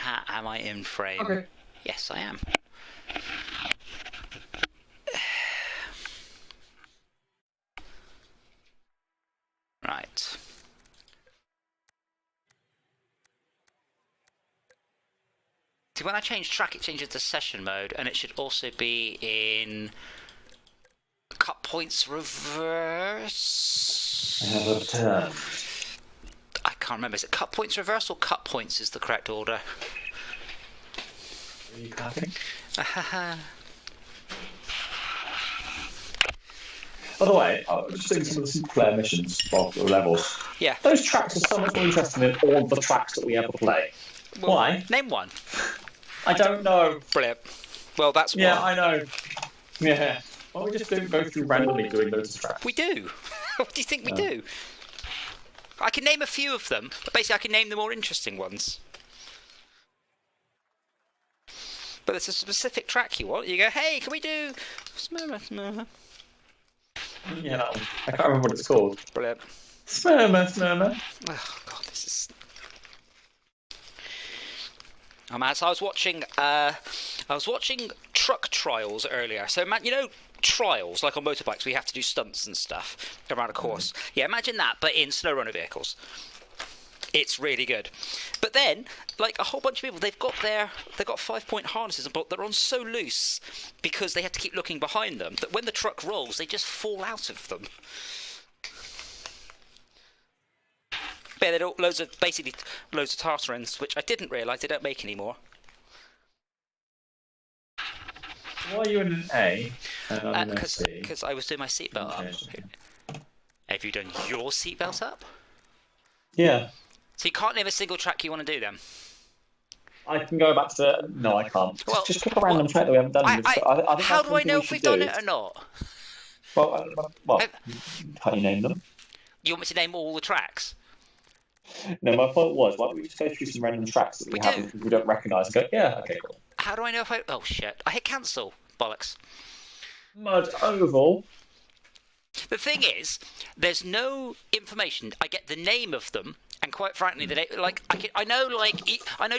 Am I in frame? Okay. Yes, I am. Right. See, when I change track, it changes to session mode, and it should also be in cut points reverse. I have observed. I can't remember. Is it cut points reverse or cut points is the correct order? Are you clapping? By the way, I was just thinking some of the single player missions of the levels. Yeah. Those tracks are so much more interesting than all the tracks that we ever play. Well, Why? Name one. I don't know. Brilliant. Well, that's Yeah, one. I know. Yeah. Why don't we just go through randomly doing those tracks? We do. What do you think we do? I can name a few of them, but basically I can name the more interesting ones. But there's a specific track you want. You go, hey, can we do... Yeah, that one. I can't remember what it's called. Brilliant. Smurma. Oh, God, this is... Oh, man, so I was watching truck trials earlier. So, man, you know, trials, like on motorbikes, we have to do stunts and stuff around a course. Yeah, imagine that, but in snow runner vehicles. It's really good. But then, like a whole bunch of people, they've got 5-point harnesses, but they're on so loose because they have to keep looking behind them that when the truck rolls, they just fall out of them. But yeah, they're basically loads of tartar ends, which I didn't realise they don't make anymore. Why are you in an A and I'm in a C? Because I was doing my seatbelt up. Have you done your seatbelt up? Yeah. So you can't name a single track you want to do then? I can go back to... No, I can't. Well, just pick a random track that we haven't done. I think how do I know if we've done it or not? Well, can't you name them? You want me to name all the tracks? No, my point was, why don't we just go through some random tracks that we don't recognise and go, yeah, okay, cool. How do I know if I... Oh, shit. I hit cancel. Bollocks. Mud Oval. The thing is, there's no information. I get the name of them, and quite frankly, I know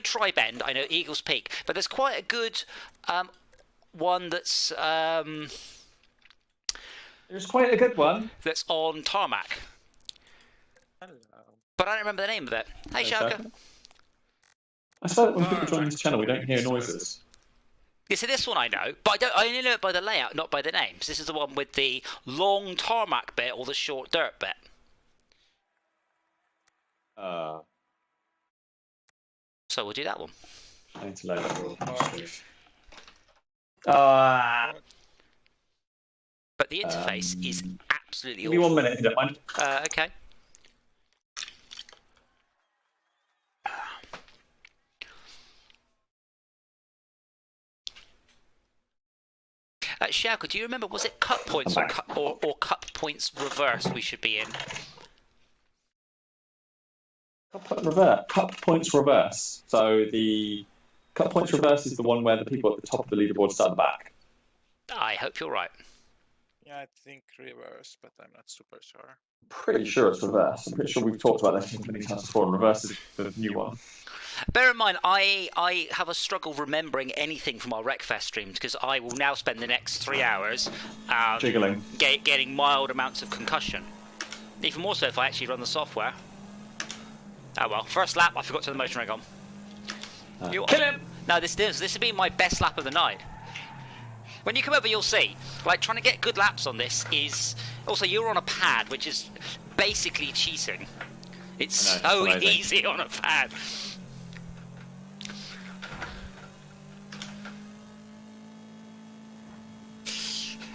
Tri-Bend, I know Eagles Peak, but there's quite a good one that's... There's quite a good one. That's on tarmac. Hello. But I don't remember the name of it. Hey, Shauka. I swear that when people join this channel, we don't hear noises. Yeah, so this one I know, but I only know it by the layout, not by the names. This is the one with the long tarmac bit or the short dirt bit. So we'll do that one. I need to load it. But the interface is absolutely awful. Give me 1 minute if you don't mind. Okay. Shauka, do you remember, was it cut points or cut points reverse we should be in? Cut points reverse. So the cut points reverse is the one where the people at the top of the leaderboard start at the back. I hope you're right. Yeah, I think reverse, but I'm not super sure. Pretty sure it's reverse. I'm pretty sure we've talked about this many times before, and reverse is the new one. Bear in mind, I have a struggle remembering anything from our Wreckfest streams because I will now spend the next 3 hours jiggling, getting mild amounts of concussion. Even more so if I actually run the software. Oh well, first lap, I forgot to turn the motion ring on. Kill him! No, this will be my best lap of the night. When you come over, you'll see. Like, trying to get good laps on this is... Also, you're on a pad, which is basically cheating. It's so easy on a pad.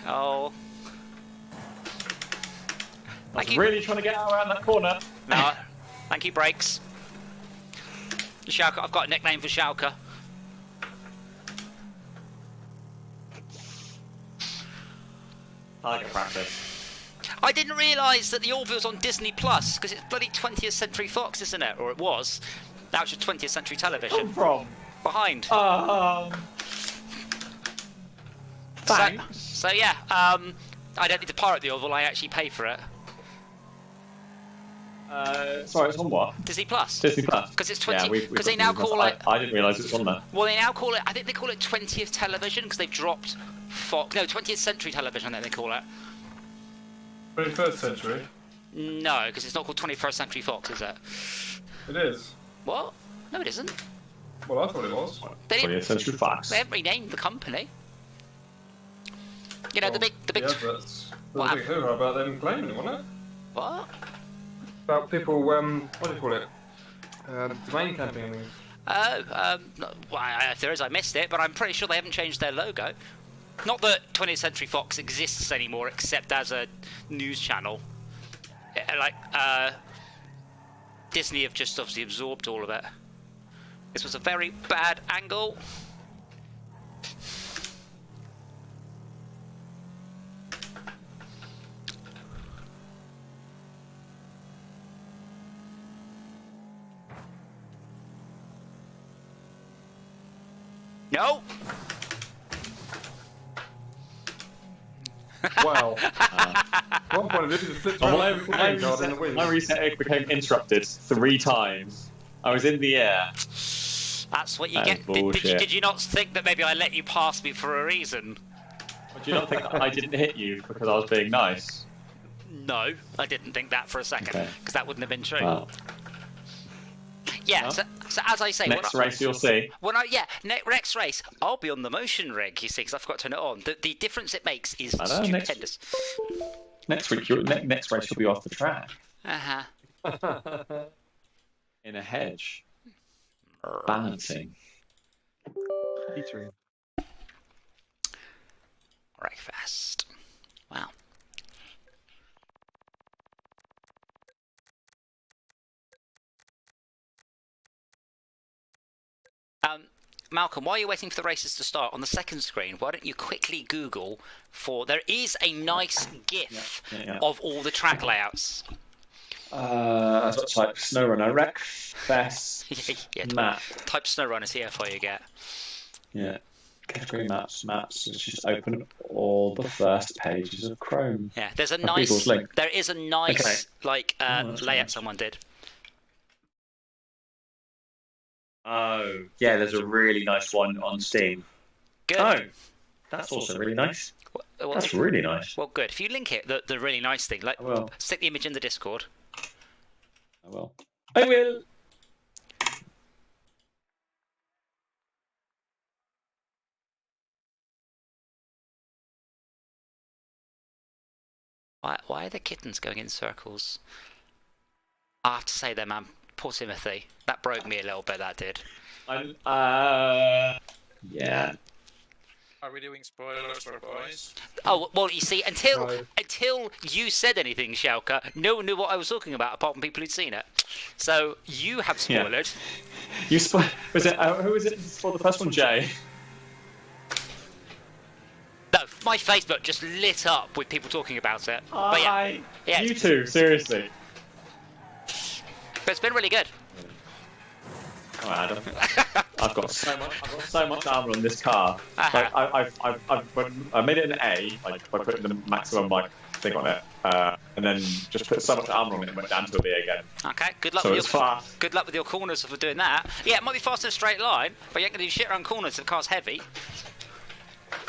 Oh. I was really trying to get out around that corner. No, thank you, brakes. Shauka, I've got a nickname for Shauka. Target practice. I didn't realise that the Orville's on Disney Plus because it's bloody 20th Century Fox, isn't it? Or it was. Now it's just 20th Century Television. Come from? Behind. Thanks. So yeah, I don't need to pirate the Orville. I actually pay for it. Sorry, it's on what? Disney Plus. Disney Plus. Because it's Yeah, 20. Because they now call it. I didn't realise it was on there. Well, they now call it. I think they call it 20th television because they've dropped Fox. No, 20th century television. I think they call it. 21st century. No, because it's not called 21st Century Fox, is it? It is. What? No, it isn't. Well, I thought it was. They 20th Century Fox. They haven't renamed the company. You know, the big. Yeah, that's What a big hoo-ha about them claiming it, wasn't it? What? About people, what do you call it? Domain camping and things. No, well, if there is, I missed it, but I'm pretty sure they haven't changed their logo. Not that 20th Century Fox exists anymore, except as a news channel. Disney have just obviously absorbed all of it. This was a very bad angle. No. Wow. At one point, it just flipped around in the wind. My reset became interrupted 3 times. I was in the air. That's what you That get. is Did you not think that maybe I let you pass me for a reason? Do you not think I didn't hit you because I was being nice? No, I didn't think that for a second, Okay. because that wouldn't have been true. Well, Yeah, well, so as I say, next race you'll see. Next race, I'll be on the motion rig, you see, because I forgot to turn it on. The difference it makes is I know, stupendous. Next week, next race you'll be off the track Uh-huh. in a hedge, balancing. Featuring. Wreckfest. Wow. Malcolm, while you're waiting for the races to start, on the second screen, why don't you quickly Google for... There is a nice GIF of all the track layouts. That's like SnowRunner, Wreckfest, Yeah, map. Type SnowRunner, see how far you get. Yeah. Category maps. Let's just open all the first pages of Chrome. Yeah, there's a Of nice... Google's link. There is a nice, that's layout nice. someone did. Oh, yeah, there's a really nice one on Steam. Good. Oh, that's also really nice. Well, That's really nice. well, good. If you link it, the really nice thing, like, I will. stick the image in the Discord. I will. I will. Why are the kittens going in circles? I have to say though, man, poor Timothy. That broke me a little bit, that did. Yeah. Are we doing spoilers for boys? Oh, well, you see, until No. you said anything, Shalka, no one knew what I was talking about apart from people who'd seen it. So, you have Yeah. spoiled. You was it? Who was it for the first one? Jay. No, my Facebook just lit up with people talking about it. But yeah, You too. Seriously. but it's been really good. Oh, Adam. I've got so much armor on this car. Uh-huh. Like, I made it an A, like by putting the maximum thing on it, and then just put so much armor on it and went down to a B again. Okay, good luck So with it's your fast. good luck with your corners for doing that. Yeah, it might be fast in a straight line, but you ain't gonna do shit around corners if the car's heavy.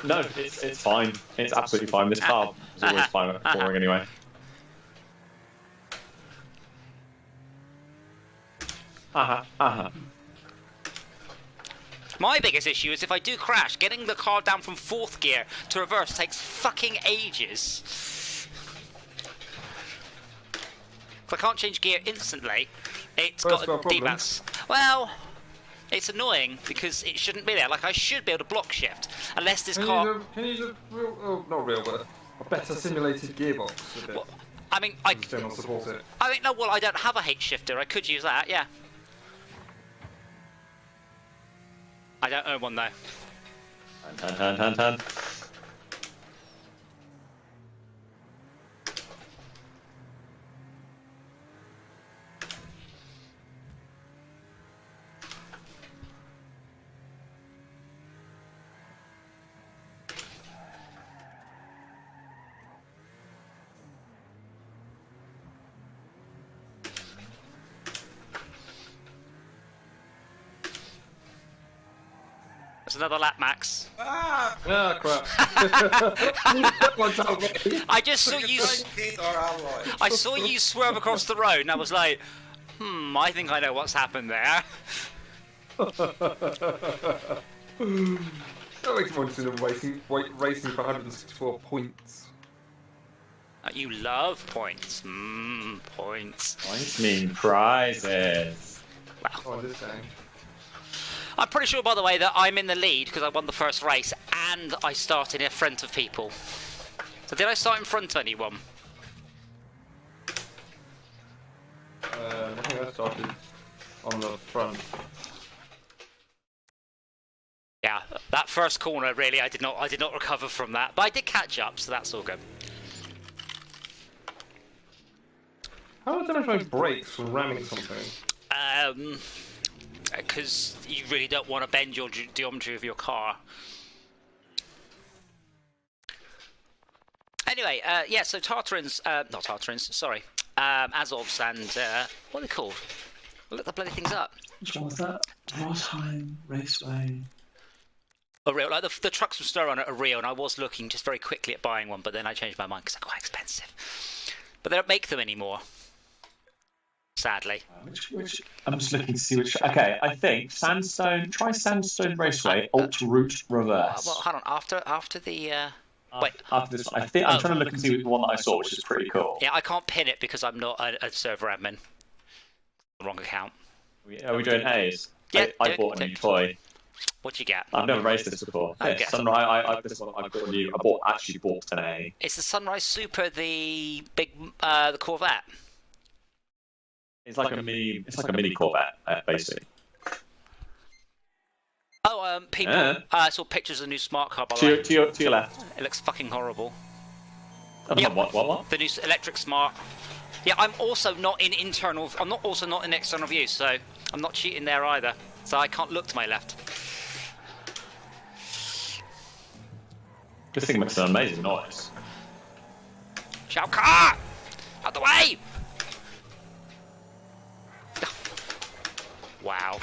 No, it's fine. It's absolutely fine. This car is always fine at cornering anyway. My biggest issue is if I do crash, getting the car down from 4th gear to reverse takes fucking ages. If I can't change gear instantly, it's got First world a problems. DMAS. Well, it's annoying because it shouldn't be there. Like, I should be able to block shift, unless this car... Can you use a real, not real, but a better simulated gearbox a bit? Well, I mean, I Still not support it. mean, no, well, I don't have a H shifter. I could use that, yeah. I don't own one, though. Turn. There's another lap, Max. Ah! Ah, crap. I just saw you. Keep our ally. I saw you swerve across the road, and I was like, I think I know what's happened there. That makes me want to see them racing for 164 points. You love points. Points. Points mean prizes. Oh, I'm just saying. I'm pretty sure, by the way, that I'm in the lead because I won the first race and I started in front of people. So did I start in front of anyone? I think I started on the front. Yeah, that first corner, really, I did not recover from that, but I did catch up, so that's all good. How does everyone brakes from ramming something? Because you really don't want to bend your geometry of your car. Anyway, yeah, so Tartarans, not Tartarans, sorry, Azovs and, what are they called? Look the bloody things up. Which one was that? Rossheim Raceway. Oh, real, like the trucks from SnowRunner are real, and I was looking just very quickly at buying one, but then I changed my mind because they're quite expensive. But they don't make them anymore. Sadly. Which I'm just looking to see which. Okay, I think Sandstone. Try Sandstone Raceway. Alt Route Reverse. Well, hold on. After the wait. After this, I think I'm trying to look and see the one that I saw, which is pretty cool. Yeah, I can't pin it because I'm not a server admin. Wrong account. Are we doing A's? Yeah, I bought a new toy. What'd you get? I've never raced this before. Okay. Yeah, Sunrise. This one I got a new. Actually bought an A. It's the Sunrise Super, the big, the Corvette. It's like a mini. It's like a mini Corvette, basically. Oh, people. Yeah. I saw pictures of the new smart car. By the way, To your left. it looks fucking horrible. Yeah. What? The new electric smart. Yeah, I'm also not in internal. I'm not also not in external view, so I'm not cheating there either. So I can't look to my left. This thing makes an amazing noise. Shout car! Out the way! Wow.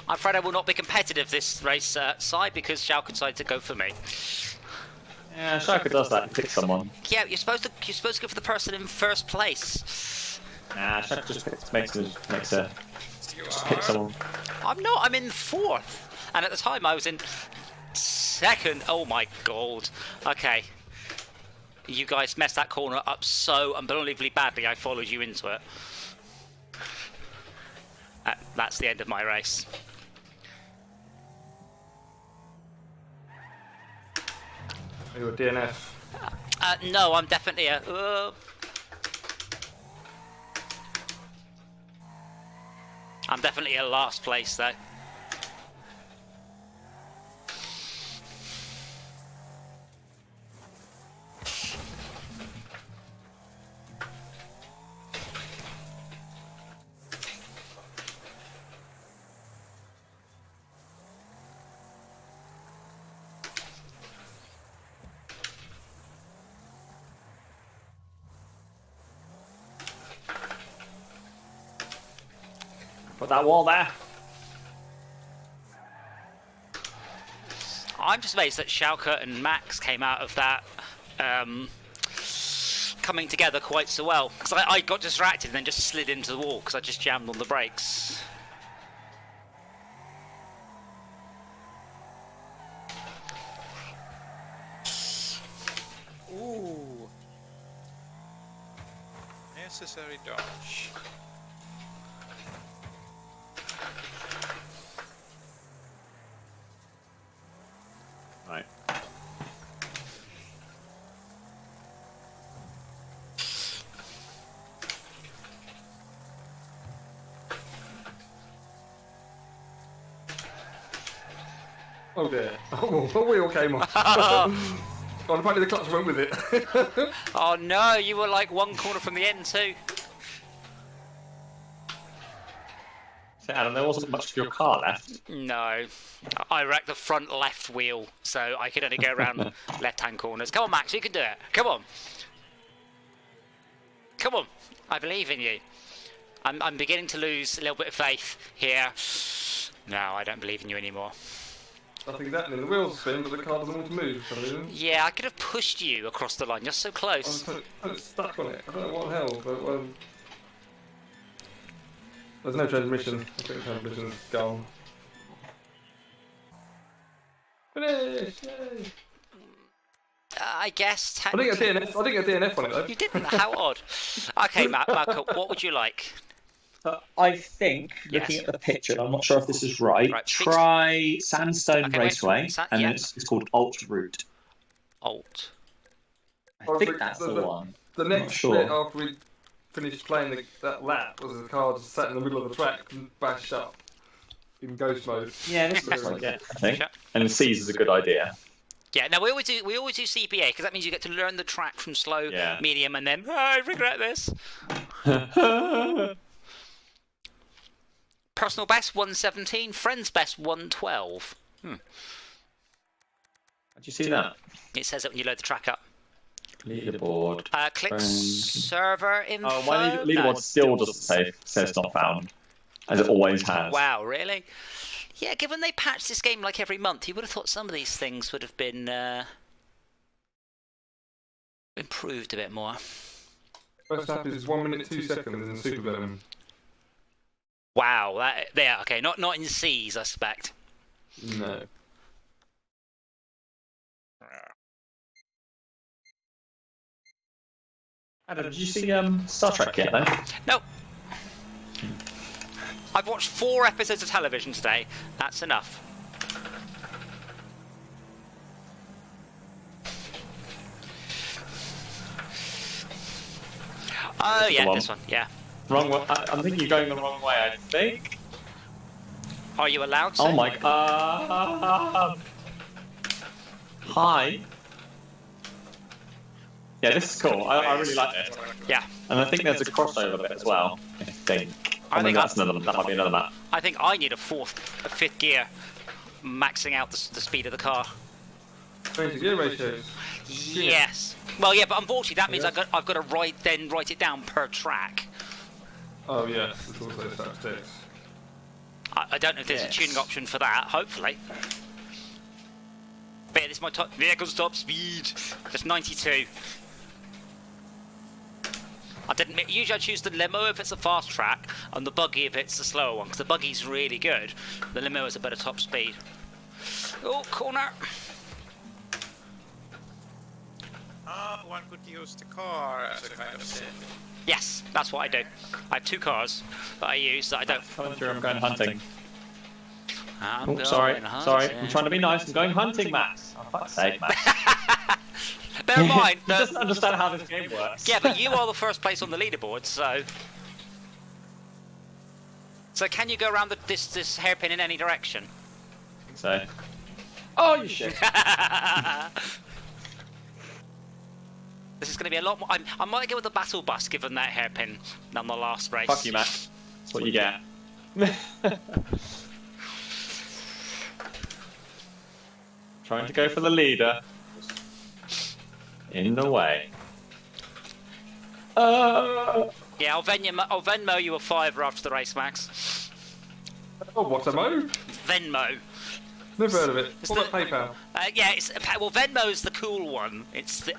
I'm afraid I will not be competitive this race, side, because Shao decided to go for me. Yeah, Shaka does that. Pick someone. Yeah, you're supposed to go for the person in first place. Nah, Shaka just makes a. Just pick someone. I'm not. I'm in fourth, and at the time I was in second. Oh my god. Okay. You guys messed that corner up so unbelievably badly. I followed you into it. That's the end of my race. You're a DNF. No, I'm definitely a. I'm definitely a last place though. Put that wall there. I'm just amazed that Schalke and Max came out of that coming together quite so well. Because I got distracted and then just slid into the wall because I just jammed on the brakes. Ooh. Necessary dodge. Right. Oh dear. Oh, a wheel came off. Oh, apparently the clutch went with it. Oh no, you were like one corner from the end too. So Adam, there wasn't much of your car left. No, I wrecked the front left wheel, so I could only go around left-hand corners. Come on, Max, you can do it. Come on. Come on, I believe in you. I'm beginning to lose a little bit of faith here. No, I don't believe in you anymore. I think that and the wheels spin, but the car doesn't want to move for some reason. Yeah, I could have pushed you across the line. You're so close. I'm stuck on it. I don't know what the hell, but there's no transmission. I think the transmission's gone. Finish! Yay! I guess. I didn't get a DNF on it though. You didn't? How odd. Okay, Malcolm, what would you like? I think, looking Yes. at the picture, I'm not sure if this is right. Right, Try Sandstone Okay, wait. Raceway, and yeah. it's called Alt Route. Alt. I think that's the one. The I'm not next sure. bit after we finished playing that lap was the car just sat in the middle of the track and bashed up in ghost mode. Yeah, this looks like it, I think. Sure. And C's is a good idea. Yeah, now we always do CBA because that means you get to learn the track from slow, Yeah. medium, and then I regret this. Personal best 117, friends best 112. Did you see that? It says it when you load the track up. Leaderboard. Click Friend. server info. Oh, my No. leaderboard still doesn't say says not found, as it always has. Wow, really? Yeah, given they patch this game like every month, you would have thought some of these things would have been improved a bit more. First lap is 1 minute 2 seconds in Super Venom. Wow, okay, not in C's, I suspect. No. Adam, did you see Star Trek yet, though? No. I've watched 4 episodes of television today. That's enough. Oh This is yeah, the one. this one. Yeah. Wrong way. I'm thinking you're going the wrong way, I think. Are you allowed to? Oh my god. Hi. Yeah, this is cool. I really like this. Yeah. And I think there's a crossover bit as well. I think. I think That might be another map. I think I need a 5th gear, maxing out the speed of the car. Change the gear ratios. Yes. Well, yeah, but unfortunately that means Yes. I've got to write it down per track. Oh yes, it's also statistics. I don't know if there's Yes. a tuning option for that. Hopefully. But yeah, this is my vehicle's top speed. Just 92. Usually I choose the limo if it's a fast track, and the buggy if it's the slower one, because the buggy's really good. The limo is a better top speed. Oh, corner. One could use the car as a kind of sim. Yes, that's what I do. I have 2 cars that I use that I don't. Coming through, I'm going hunting. I'm Oh, going sorry. hunting. I'm trying to be nice. I'm going hunting, Max. Oh, fuck's sake, Max. Bear in mind He that. doesn't understand how this game works. Yeah, but you are the first place on the leaderboard, so. So can you go around this hairpin in any direction? So. Oh, you shit. This is going to be a lot more. I might go with the battle bus given that hairpin than the last race. Fuck you, Max. That's what you get. Trying to go for the leader. In the way. Yeah, I'll Venmo you a $5 after the race, Max. Oh, what's a mo? Venmo. Never heard of it. It's What about the- PayPal? Yeah, Venmo's the cool one. It's the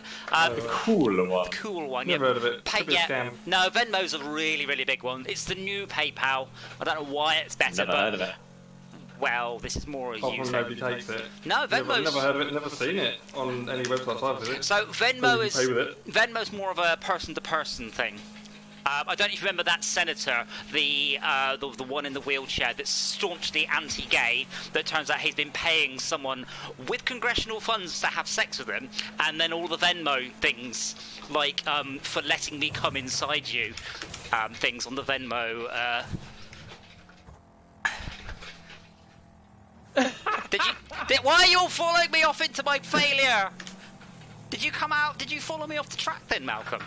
Cool one. cool one. Never yeah. heard of it. Could be a scam. No, Venmo's a really, really big one. It's the new PayPal. I don't know why it's better, Never but heard of it. well, this is more a Apart you from thing. nobody takes it. No, Never Venmo's. heard of it, never seen it on any websites I've visited. So Venmo you is can pay with it. Venmo's more of a person-to-person thing. I don't know if you remember that senator, the one in the wheelchair that's staunchly anti-gay. That turns out he's been paying someone with congressional funds to have sex with him, and then all the Venmo things, like for letting me come inside you, things on the Venmo. Why are you all following me off into my failure? Did you come out? Did you follow me off the track then, Malcolm?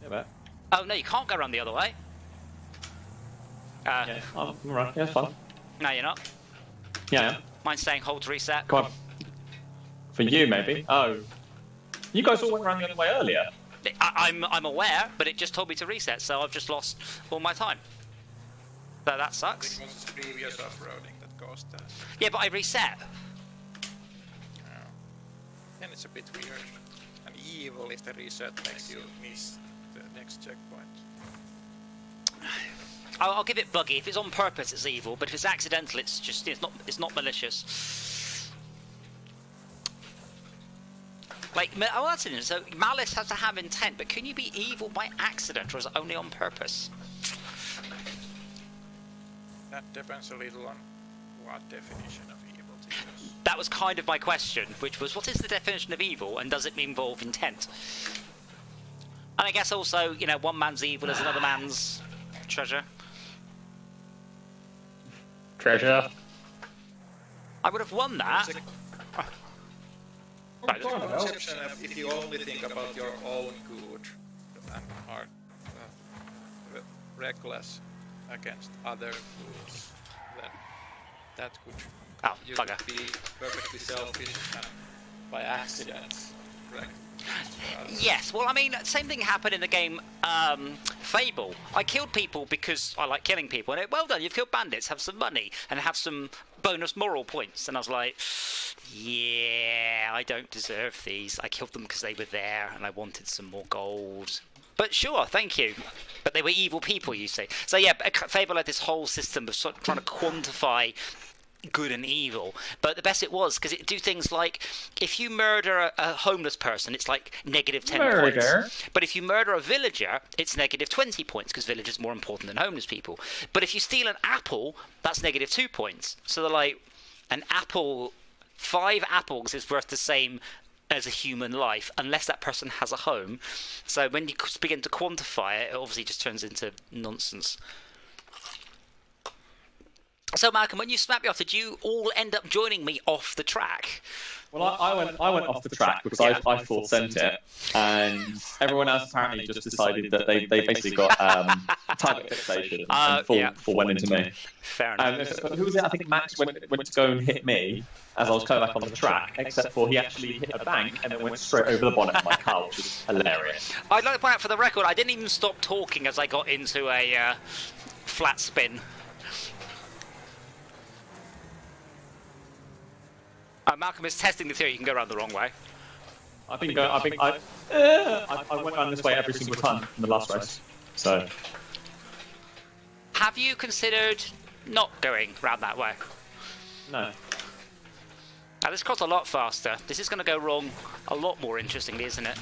Yeah, but. Oh no, you can't go around the other way. Yeah, I'm right. Yeah, it's fun. No, you're not. Yeah. Mine's saying hold to reset. Come on. For you, maybe. Oh. You guys all went around the other way earlier. I'm aware, but it just told me to reset, so I've just lost all my time. So that sucks. It was previous off-roading that caused that. Yeah, but I reset. Then it's a bit weird. And evil if the reset makes you miss the next checkpoint. I'll give it buggy. If it's on purpose, it's evil. But if it's accidental, it's not malicious. Like, oh, that's it. So malice has to have intent, but can you be evil by accident, or is it only on purpose? That depends a little on what definition of evil to use. That was kind of my question, which was, what is the definition of evil, and does it involve intent? And I guess also, you know, one man's evil is another man's treasure. Treasure. I would have won that. Right. Conception of if you only think about your own good and are reckless against other goods, then that could Oh, you bugger. could be perfectly selfish and by accident wreck. Yes, well, I mean, same thing happened in the game Fable. I killed people because I like killing people, and well done, you've killed bandits, have some money, and have some bonus moral points. And I was like, yeah, I don't deserve these. I killed them because they were there, and I wanted some more gold. But sure, thank you. But they were evil people, you see. So yeah, Fable had this whole system of sort of trying to quantify good and evil, but the best it was because it do things like if you murder a homeless person, it's like negative 10 points. But if you murder a villager, it's negative 20 points because villagers are more important than homeless people. But if you steal an apple, that's negative 2 points. So they're like, an apple, 5 apples is worth the same as a human life unless that person has a home. So when you begin to quantify it, it obviously just turns into nonsense. So Malcolm, when you smacked me off, did you all end up joining me off the track? Well, I went off the track because I full sent it, and everyone else apparently just decided that they basically got target fixation and full went into me. Fair enough. But who was it? I think Max went to go and hit me as I was coming back on the track, except for he actually hit a bank and then went straight over the bonnet of my car, which is hilarious. I'd like to point out for the record, I didn't even stop talking as I got into a flat spin. Malcolm is testing the theory you can go around the wrong way. I went around this way every single time in the last race. So, have you considered not going round that way? No. Now this costs a lot faster. This is going to go wrong a lot more interestingly, isn't it?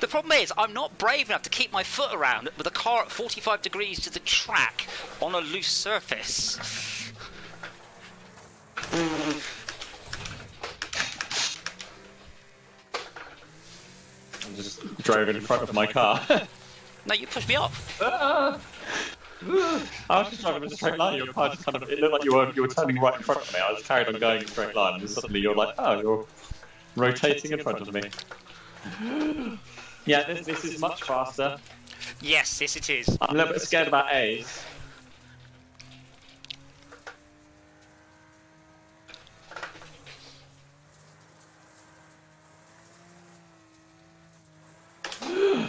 The problem is, I'm not brave enough to keep my foot around with a car at 45 degrees to the track on a loose surface. I just drove in front of my car. No, you pushed me off. I was just driving in a straight line. Your car just kind of, it looked like you were turning right in front of me. I was carried on going in a straight line, and suddenly you're like, oh, you're rotating in front of me. Yeah, this is much faster. Yes, yes it is. I'm a little bit scared about A's.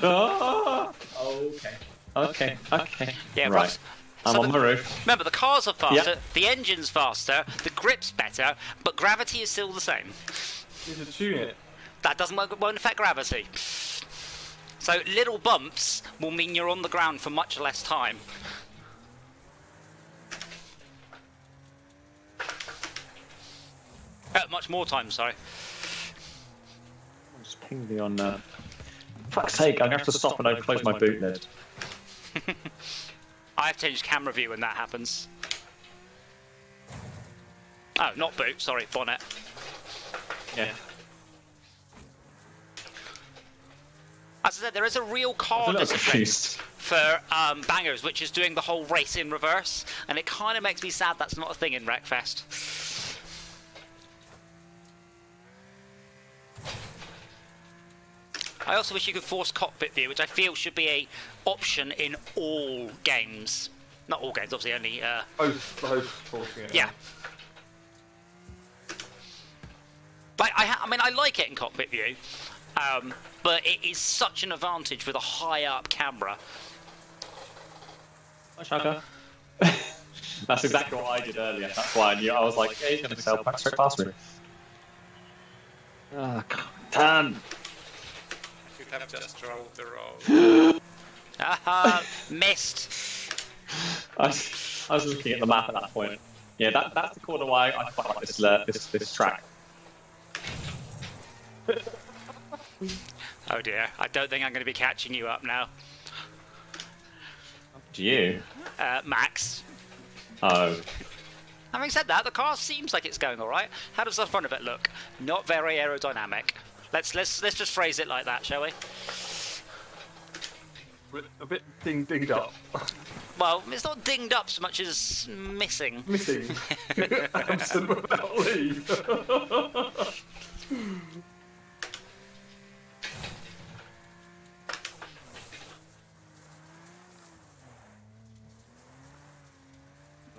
Oh, okay. Yeah, right. I'm on the roof. Remember, the cars are faster, Yep. the engine's faster, the grip's better, but gravity is still the same. You should tune it. That won't affect gravity. So little bumps will mean you're on the ground for much less time. Much more time, sorry. I'll just ping me on. Fuck's sake! I'm gonna have to stop and close my boot lid. I have to change camera view when that happens. Oh, not boot, sorry, bonnet. Yeah. As I said, there is a real car discipline for bangers, which is doing the whole race in reverse, and it kind of makes me sad that's not a thing in Wreckfest. I also wish you could force cockpit view, which I feel should be a option in all games. Not all games, obviously only... Host forcing it. Yeah. But Like I mean, I like it in cockpit view, but it is such an advantage with a high-up camera. Hi, Shaka. That's exactly what I did earlier. That's why I knew. I was like, yeah, he's going to sail back straight past me. Ah, turn. You have just drove the road. Haha, missed. I was looking at the map at that point. Yeah, that's the corner why I quite like this track. Oh dear, I don't think I'm going to be catching you up now. Do you? Max. Oh. Having said that, the car seems like it's going all right. How does the front of it look? Not very aerodynamic. Let's just phrase it like that, shall we? A bit dinged up. Well, it's not dinged up so much as missing. Missing. Absent without leave.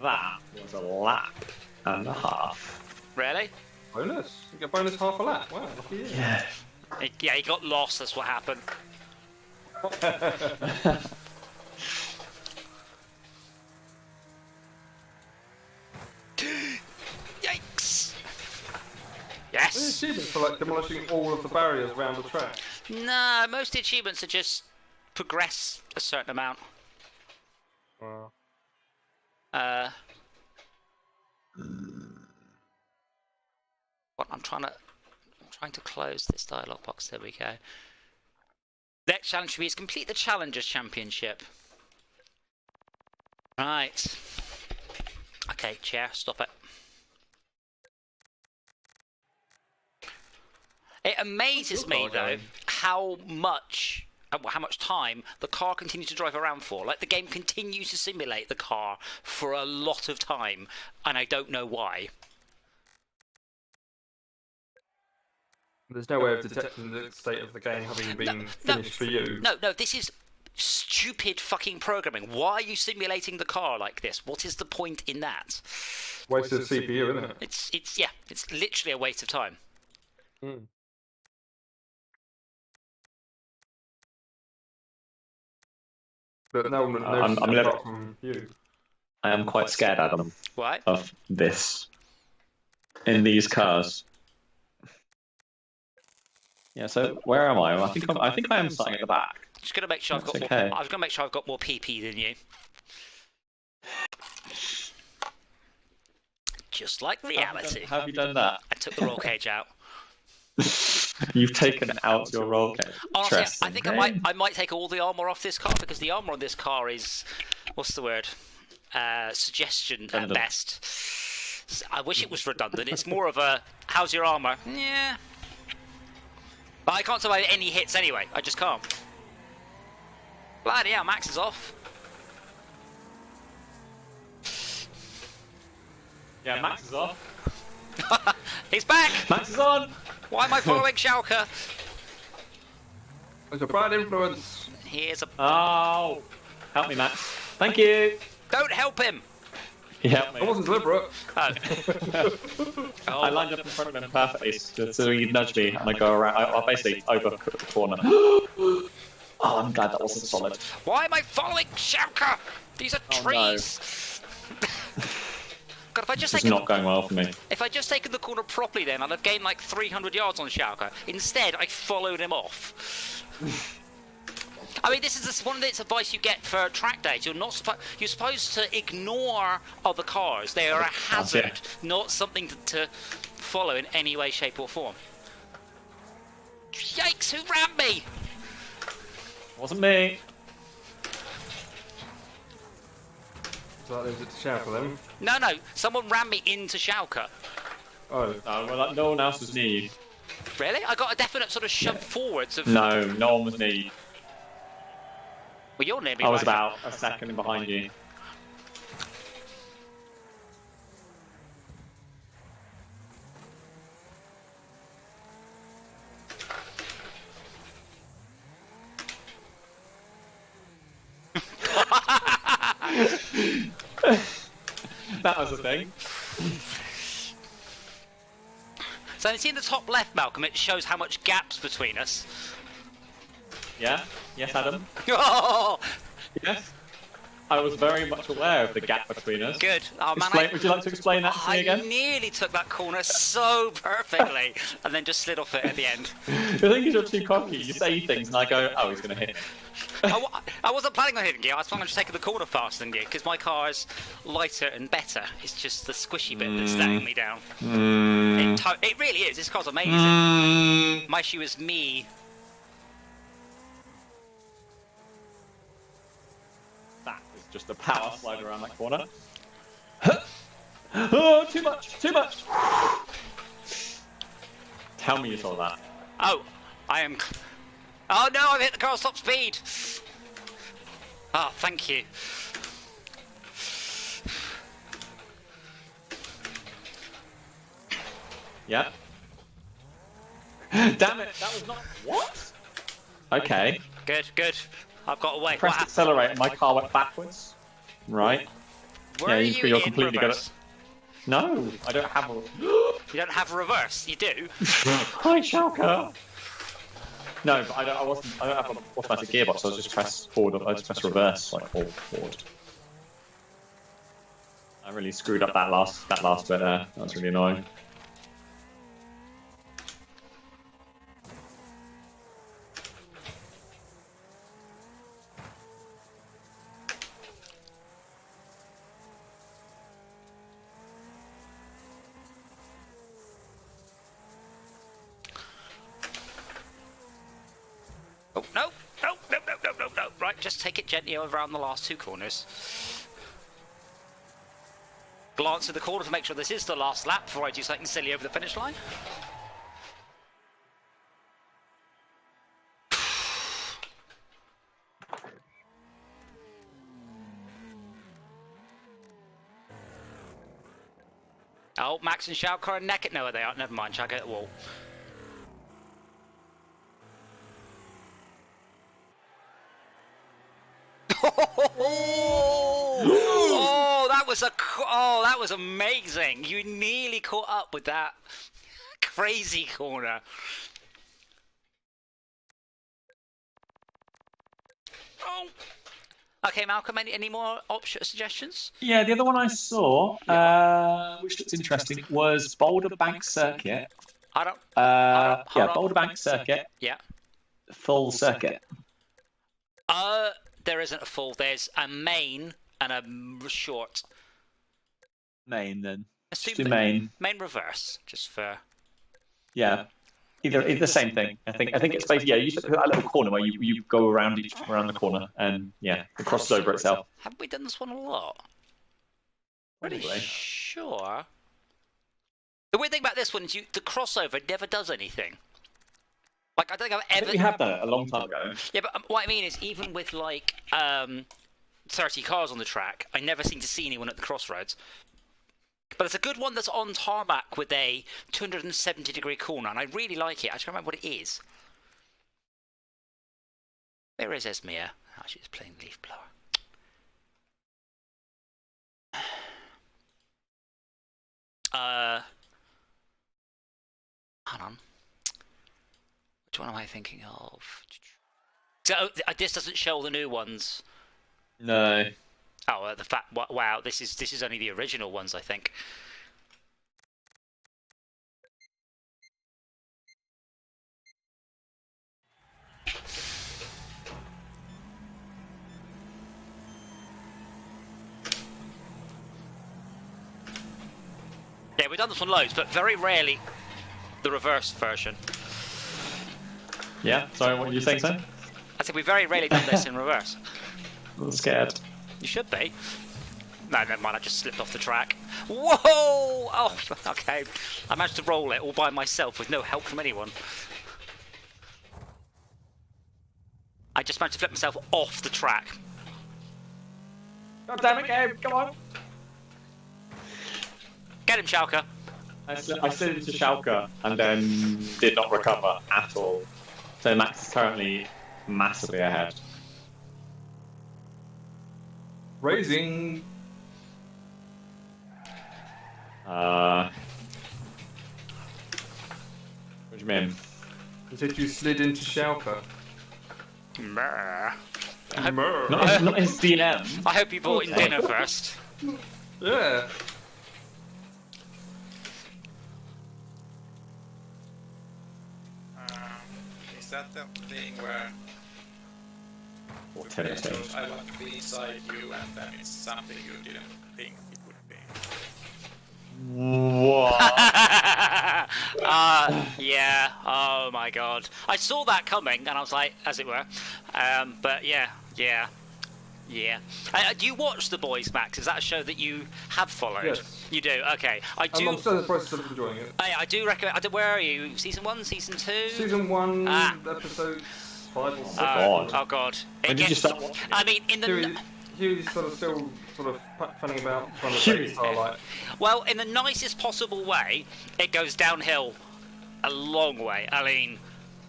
That was a lap and a half. Really? Bonus? You get bonus half a lap. Wow, lucky you. Yeah. Yeah, he got lost, that's what happened. Yikes! Yes! Achievements for like demolishing all of the barriers around the track. No, most achievements are just progress a certain amount. Wow. What I'm trying to close this dialog box. There we go. Next challenge for me is complete the Challengers Championship. Right. Okay, chair, stop it. It amazes me though how much time the car continues to drive around for. Like the game continues to simulate the car for a lot of time, and I don't know why. There's no way of detecting the state of the game having been finished for you. No, this is stupid fucking programming. Why are you simulating the car like this? What is the point in that? Waste of CPU, isn't it? It's literally a waste of time. Mm. But no one knows apart from you. I am quite scared, Adam. Why? Of this. In these cars. Yeah, so where am I? I think I am starting at the back. Just gonna make sure I've got okay. more. I've got to make sure I've got more PP than you. Just like reality. How have you done that? I took the roll cage out. You've taken out your roll cage. Honestly, I think I might take all the armor off this car because the armor on this car is, what's the word? Suggestion at best. I wish it was redundant. It's more of a, how's your armor? Yeah. But I can't survive any hits anyway. I just can't. Bloody hell, Max is off. Yeah, Max is off. He's back! Max is on! Why am I following Schalke? It's a bad influence. He is a... Oh! Help me, Max. Thank you! Don't help him! He helped me. It wasn't deliberate. Oh. I lined up in front of him perfectly, so he'd nudge me, and I go around. I basically over the corner. Oh, I'm glad that wasn't solid. Why am I following Schalke? These are trees! No. God, if I just this is not going well for me. If I'd just taken the corner properly then, I'd have gained like 300 yards on Schalke. Instead, I followed him off. I mean, this is one of the advice you get for track days. You're supposed to ignore other cars. They are a hazard, not something to follow in any way, shape, or form. Yikes! Who rammed me? Wasn't me. So that leaves it to Schalke then. No, someone rammed me into Schalke. Oh. Well, no one else was near you. Really? I got a definite sort of shove forwards of... No one was near you. Well, you're near me. I was about a second behind you. That was the thing. So you see in the top left, Malcolm, it shows how much gaps between us. Yeah? Yes, Adam? Oh, Yes? I was very much aware of the gap between us. good. Oh, man, Would you like to explain that to me I again? nearly took that corner so perfectly, and then just slid off it at the end. The thing is, you're too cocky. You say things, and I go, oh, he's going to hit me. I wasn't planning on hitting you. I was planning on just taking the corner faster than you, because my car is lighter and better. It's just the squishy bit that's letting me down. It really is. This car's amazing. My issue is me. That is just a power slide around that corner. Oh, too much! Too much! Tell me you saw that. Oh, I am. Oh no, I've hit the car stop speed. Oh, thank you. Yeah. Damn it! That was not. What? Okay. Good, good. I've got away. Pressed accelerate and my car went backwards. Right. Where are you you're in completely reverse? good at... No, I don't have a... You don't have reverse. You do. Hi, Schalke. No, but I don't have an automatic gearbox. So I just press forward. I just press reverse, like forward. I really screwed up that last bit there. That's really annoying. Oh, no, no, no, no, no, no, no. Right, just take it gently around the last two corners. Glance at the corner to make sure this is the last lap before I do something silly over the finish line. Oh, Max and Schalke are neck it. No, they aren't. Never mind, Schalke at the wall. Oh, that was amazing. You nearly caught up with that crazy corner. Oh. Okay, Malcolm, any more suggestions? Yeah, the other one I saw, which looks interesting, was Boulder Bank Circuit. Boulder Bank Circuit. Yeah. Full circuit. There isn't a full. There's a main and a short. Main then. Let's do main. Main reverse, just for. Yeah. Either the same thing. I think it's basically you just put that little corner where you go around the corner and it crosses over itself. Haven't we done this one a lot? Pretty sure. The weird thing about this one is the crossover never does anything. Like, I don't think I've ever... I think we have done it a long time ago. Yeah, but what I mean is, even with, like, 30 cars on the track, I never seem to see anyone at the crossroads. But it's a good one that's on tarmac with a 270-degree corner, and I really like it. I can't remember what it is. Where is Esmea? Oh, she's playing leaf blower. Hang on. Which one am I thinking of? So this doesn't show all the new ones. No. Oh, the fact! Wow, this is only the original ones, I think. Yeah, we've done this one loads, but very rarely the reverse version. Yeah, sorry, what did you think, sir? I said we very rarely done this in reverse. I'm scared. You should be. No, never mind, I just slipped off the track. Whoa! Oh, okay. I managed to roll it all by myself with no help from anyone. I just managed to flip myself off the track. God damn it, Gabe, come on! Get him, Schalke. I slid into Schalke and then did not recover at all. So Max is currently massively ahead. Raising. do you mean? He said you slid into Schalke. Meh. Not his DM. I hope you bought in dinner first. Yeah. Is that the thing where Or tennis games. I want to be inside you and then it's something you didn't think it would be? What? Yeah. Oh my god. I saw that coming, and I was like, as it were. But yeah. Do you watch The Boys, Max? Is that a show that you have followed? Yes. You do. Okay. I do. I'm still in the process of enjoying it. I do recommend. Where are you? Season 1, season 2? Season 1, Ah. episode 5 or 6. God. Oh god. When did you start watching it? I mean, in the Hugh's still funning about trying to Hughie. take Starlight. well, in the nicest possible way, it goes downhill a long way. I mean,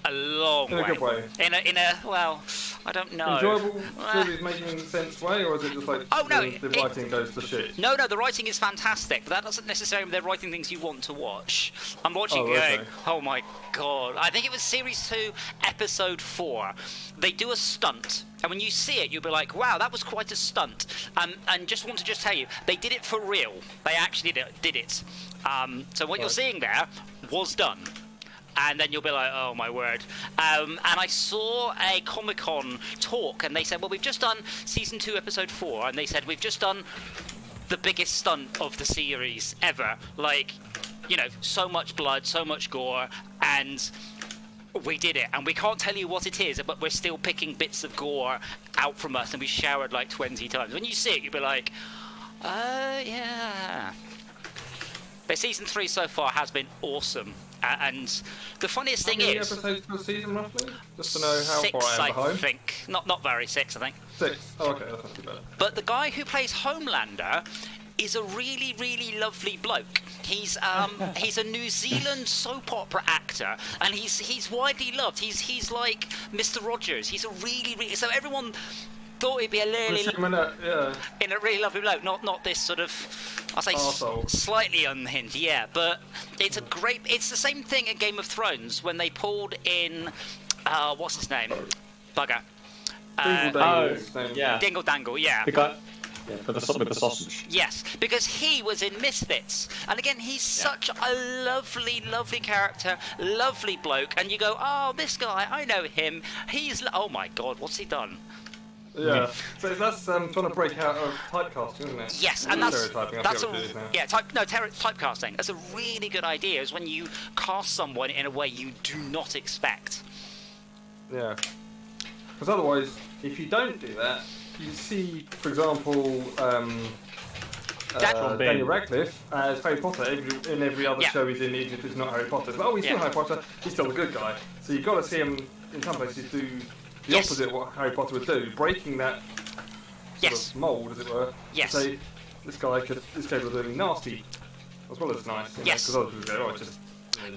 a long In a way. good way. In a well, I don't know. Enjoyable Ah. series making sense way, or is it just like Oh, no, the it- writing goes to shit? No, the writing is fantastic, but that doesn't necessarily mean they're writing things you want to watch. I'm watching Oh, okay. going, oh my god. I think it was Series 2, Episode 4. They do a stunt, and when you see it, you'll be like, wow, that was quite a stunt. And just want to tell you, they did it for real. They actually did it. So what you're seeing there was done. And then you'll be like, oh my word. And I saw a Comic-Con talk, and they said, well, we've just done Season 2, Episode 4, and they said, we've just done the biggest stunt of the series ever. Like, you know, so much blood, so much gore, and we did it. And we can't tell you what it is, but we're still picking bits of gore out from us, and we showered like 20 times. When you see it, you'll be like, yeah. But Season 3 so far has been awesome. And the funniest How thing many is, episodes per season roughly? Just to know how 6, far I am I behind. think. Not very, 6, I think. 6. Oh, okay, that's not too bad. But the guy who plays Homelander is a really, really lovely bloke. He's a New Zealand soap opera actor, and he's widely loved. He's like Mr. Rogers. He's a really so everyone thought he'd be a really in a really lovely bloke, not this sort of, I'll say, Arsehole. slightly unhinged, yeah. But it's it's the same thing in Game of Thrones when they pulled in, what's his name, bugger, Yeah. Dingle Dangle, yeah. The guy. Yeah, with the sausage. Yes, because he was in Misfits, and again, he's such a lovely, lovely character, lovely bloke, and you go, oh, this guy, I know him. Oh my God, what's he done? Yeah, so that's trying to break out of typecasting, isn't it? Yes, and that's Stereotyping, I that's forget what it is now. typecasting. That's a really good idea. Is when you cast someone in a way you do not expect. Yeah, because otherwise, if you don't do that, you see, for example, Daniel Radcliffe as Harry Potter in every other show he's in, even if it's not Harry Potter. But, he's still Harry Potter. He's still the good guy. So you've got to see him in some places do the opposite of what Harry Potter would do, breaking that sort of mould, as it were. Yes. To say this guy is capable of doing nasty as well as nice. Yes. Because other people go,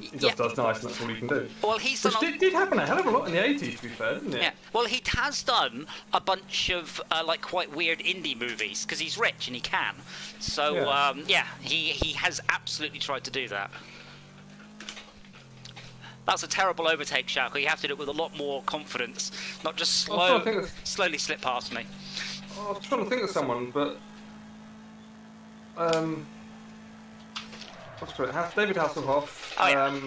he just does nice, and that's all he can do. Well, he's Which done did happen a hell of a lot in the 80s, to be fair, didn't it? Yeah. Well, he has done a bunch of like quite weird indie movies because he's rich and he can. So he has absolutely tried to do that. That's a terrible overtake, Schalke. You have to do it with a lot more confidence, not just slowly slip past me. I was trying to think of someone, but David Hasselhoff. Oh, yeah.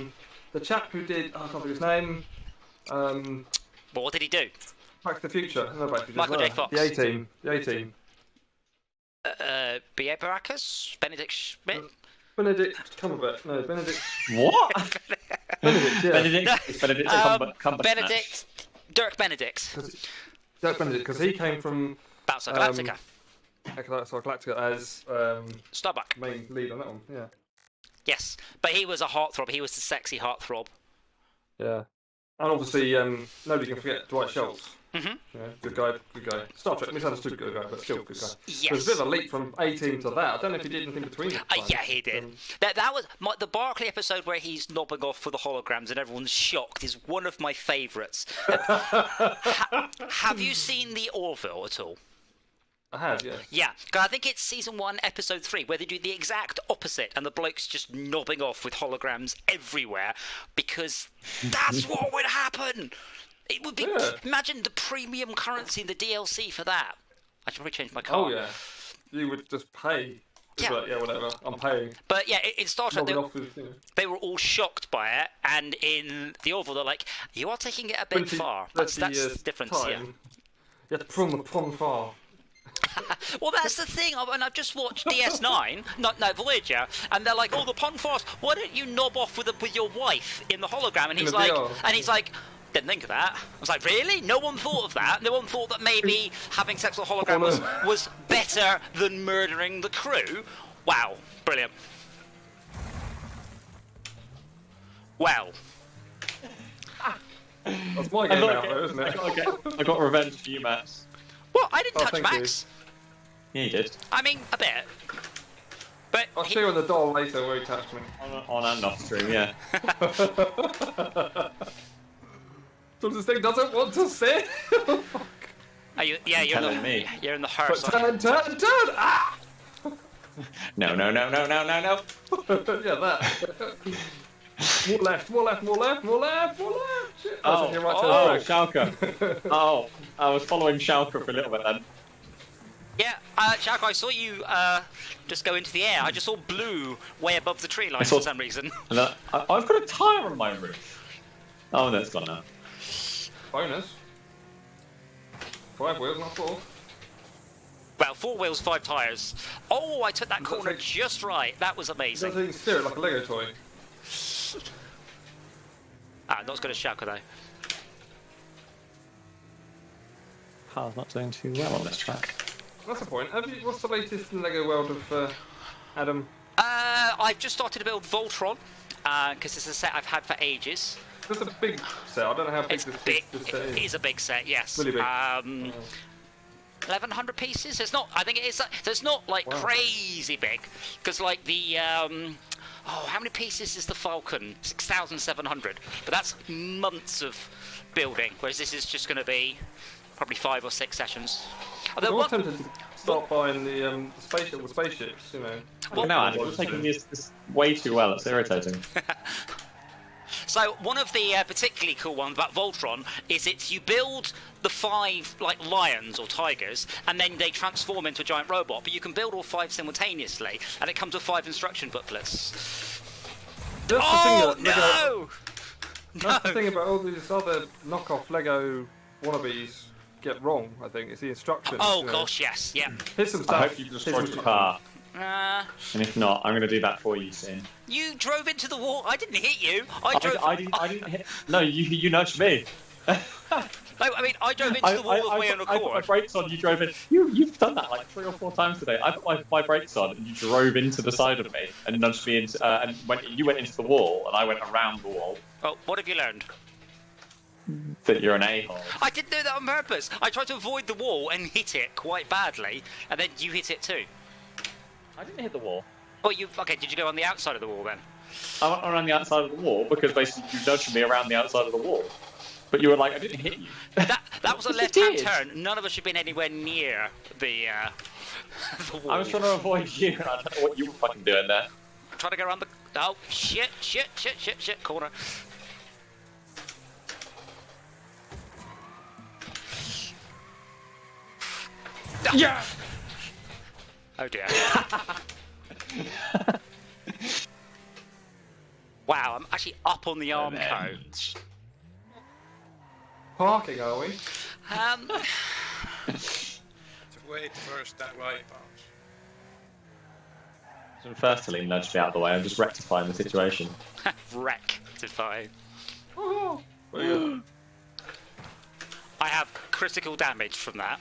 The chap who did I can't think of his name. But what did he do? Back to the Future. No, Back to the Future. Michael J. Fox. The A-Team. The A-Team. B.A. Baracus? Benedict Schmidt? Benedict Cumberbatch. No, Benedict. What? Benedict. Yeah. Benedict. It's Benedict Cumberbatch. Benedict. Dirk Benedict. Dirk Benedict, because he came from Battlestar Galactica. Galactica as Starbuck. main lead on that one. Yeah. Yes, but he was a heartthrob. He was the sexy heartthrob. Yeah. And obviously, nobody can forget Dwight Schultz. Mhm. Yeah, good guy, good guy. Star Trek, misunderstood good guy, but still good guy. Yes. There's a bit of a leap from A-Team to that. I don't know if he did anything between. Yeah, he did. That was the Barclay episode where he's knobbing off for the holograms and everyone's shocked is one of my favourites. Have you seen the Orville at all? I have, yes. Yeah, because I think it's season 1, episode 3, where they do the exact opposite, and the bloke's just knobbing off with holograms everywhere, because that's what would happen. It would be. Yeah. Imagine the premium currency in the DLC for that. I should probably change my car. Oh yeah, you would just pay. Just Yeah. like, yeah, whatever. I'm paying. But yeah, in Star Trek, Logging off with, you know, they were all shocked by it, and in the Orville, they're like, "You are taking it a bit 20, far." That's 30 the years difference. time. Yeah. You have to put on the prom far. Well, that's the thing. And I've just watched DS9, no, Voyager, and they're like, "Oh, the Ponfars. Why don't you knob off with your wife in the hologram?" And In he's the like, VR. "Didn't think of that." I was like, "Really? No one thought of that. No one thought that maybe having sex with a hologram was better than murdering the crew." Wow, brilliant. Well, That's my game now, though, isn't it? I got revenge for you, Max. well, I didn't Oh, touch thank Max. Yeah, you did. I mean, a bit. But I'll show you on the doll later where he touched me. On and off stream, yeah. Sometimes this thing doesn't want to sit. are you? Yeah, you're Telling me. You're in the But hearse. aren't you? turn! Ah! No. Yeah, that. More left, more left, more left, more left, more left. Shit. Oh, You're right Schalke. Oh, I was following Schalke for a little bit then. Yeah, Jack, I saw you just go into the air. I just saw blue way above the tree line saw- for some reason. And I've got a tyre on my roof. Oh, no, it's gone now. Bonus. 5 wheels, not 4. Well, 4 wheels, 5 tyres. Oh, I took that Does that corner take- just right. That was Does amazing. you can steer it like a Lego toy? Not as good as Shaka though. Car's not doing too well on this track. That's the point. What's the latest in the Lego world of Adam? I've just started to build Voltron because it's a set I've had for ages. It's a big set. I don't know how big It's this big. set It is. is a big set, yes. Really big. 1,100 pieces. It's not. I think it is. So it's not like Wow. crazy big because like the. How many pieces is the Falcon? 6,700. But that's months of building, whereas this is just going to be probably 5 or 6 sessions. I'm Although always one, tempted to start buying the spaceships, you know. Well, no, Andy, you're taking this way too well. It's irritating. so one of the particularly cool ones about Voltron is you build the 5 like lions or tigers, and then they transform into a giant robot. But you can build all 5 simultaneously, and it comes with 5 instruction booklets. That's Oh the thing that Lego, no! that's the thing about all these other knockoff Lego wannabes get wrong. I think it's the instructions. Oh you know. gosh, yes, yeah. Here's some I stuff. hope you've Here's destroyed some your stuff. car. And if not, I'm going to do that for you soon. You drove into the wall. I didn't hit you. I didn't hit. No, you nudged me. No, I mean, I drove into the wall of my own I put my accord. brakes on, you drove in. You've done that like 3 or 4 times today. I put my brakes on and you drove into the side of me and nudged me into, you went into the wall and I went around the wall. Well, what have you learned? That you're an a-hole. I didn't do that on purpose. I tried to avoid the wall and hit it quite badly, and then you hit it too. I didn't hit the wall. Oh, okay, did you go on the outside of the wall then? I went around the outside of the wall because basically you nudged me around the outside of the wall. But you were like, I didn't hit you. That was a Yes, you left-hand did. turn. None of us should have been anywhere near the wall. I was trying to avoid you and I don't know what you were fucking doing there. Trying to go around the... Oh, shit, corner. Yeah! Oh dear. Wow, I'm actually up on the Armco. Parking, are we? Wait first, then wipe out. So firstly, nudged me out of the way. I'm just rectifying the situation. Rectify. Oh, very good. I have critical damage from that.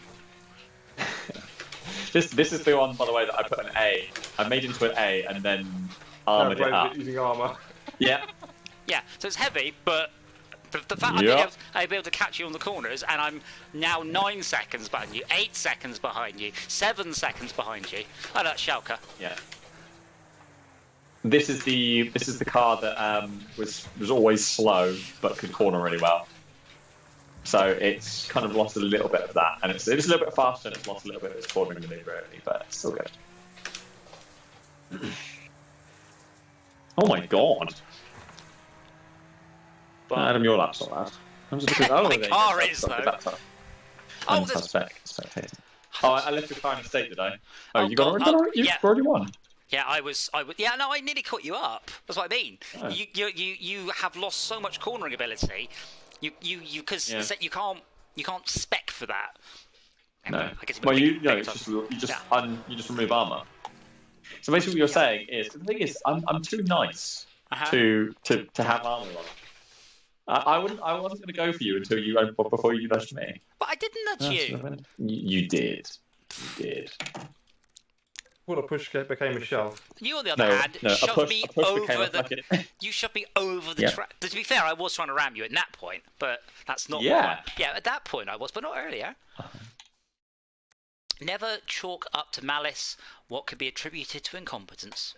This is the one, by the way, that I put an A. I made into an A and then armoured it up. Using armour. Yeah. Yeah, so it's heavy, but the fact I'd be able to catch you on the corners, and I'm now 9 seconds behind you, 8 seconds behind you, 7 seconds behind you. Oh, that's Schalke. Yeah. This is the car that was always slow but could corner really well. So it's kind of lost a little bit of that, and it's a little bit faster, and it's lost a little bit of its cornering maneuverability, but it's still good. Oh my god! Adam, your lap's not loud. My car is though. Oh, spectating. Oh, I left your car in a state, did I? Oh, you got you've yeah. already won. Yeah, I was. Yeah, no, I nearly caught you up. That's what I mean. Oh. You have lost so much cornering ability. Because you can't spec for that. No. I guess you just remove armor. So basically, what you're saying is the thing is I'm too nice to have armor on. I wasn't going to go for you before you nudged me. But I didn't nudge you. You did. You did. Well, a push became a shove. You, on the other hand, shoved me over the. You shoved me over the track. To be fair, I was trying to ram you at that point, but that's not. Yeah. At that point I was, but not earlier. Never chalk up to malice what could be attributed to incompetence.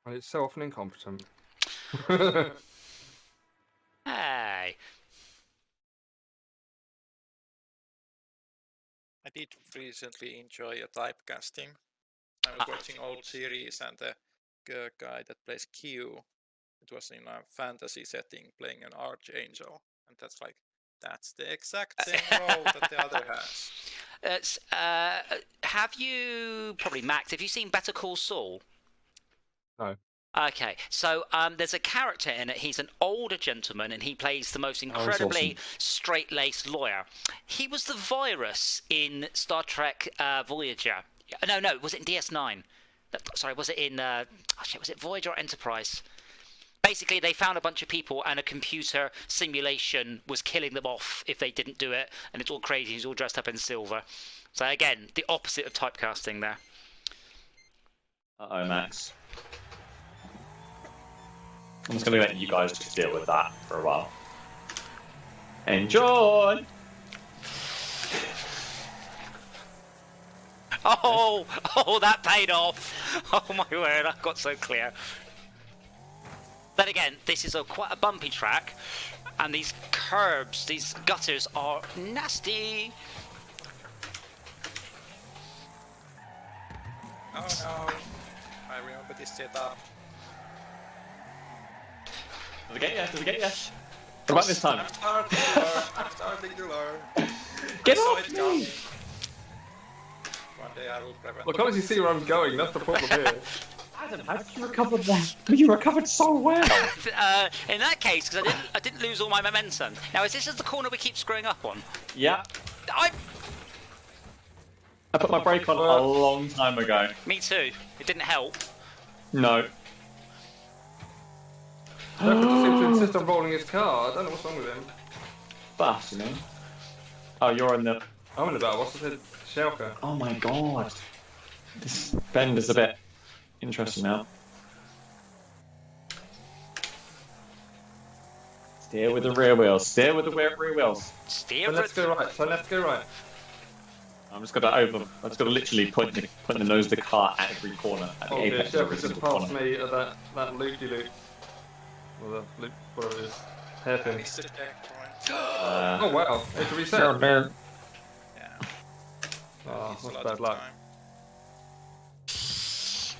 Well, it's so often incompetent. Hey. I did recently enjoy a typecasting. I was watching old series, and the guy that plays Q, it was in a fantasy setting playing an archangel, and that's the exact same role that the other has. Have you probably Max? Have you seen Better Call Saul? No. Okay, so there's a character in it. He's an older gentleman, and he plays the most incredibly straight-laced lawyer. He was the virus in Star Trek Voyager. No, was it in DS9? Sorry, was it in... was it Voyager or Enterprise? Basically, they found a bunch of people, and a computer simulation was killing them off if they didn't do it, and it's all crazy. He's all dressed up in silver. So again, the opposite of typecasting there. Uh-oh, Max. I'm just going to let you guys just deal with that for a while. Enjoy! Oh, that paid off! Oh my word, I got so clear. Then again, this is quite a bumpy track, and these curbs, these gutters are nasty. Oh no, I remember this setup. Does it get you? What about this time? I'm starting to learn. Get off me! One day I will prevent. Well, I can't actually see where I'm going, that's the problem here. Adam, how did you recover that? You recovered so well! In that case, because I didn't lose all my momentum. Now, is this the corner we keep screwing up on? Yeah. I put my brake on a long time ago. Me too. It didn't help. No. Leopard just seems to insist on rolling his car. I don't know what's wrong with him. Bus, you mean? Oh, you're in the... I'm in the battle. What's the Schalke? Oh my god. This bend is a bit interesting now. Steer with the rear wheels. Steer with the rear wheels. Steer. So let's go right. So let's go right. I'm just gonna literally point the nose of the car at every corner. At the apex of every just single passed corner. me at that loop-de-loop. Or the loop, whatever it is. Hairpin. Missed the checkpoint. Oh wow, it's a reset. Yeah. Oh, It's a that's lot bad of luck. time.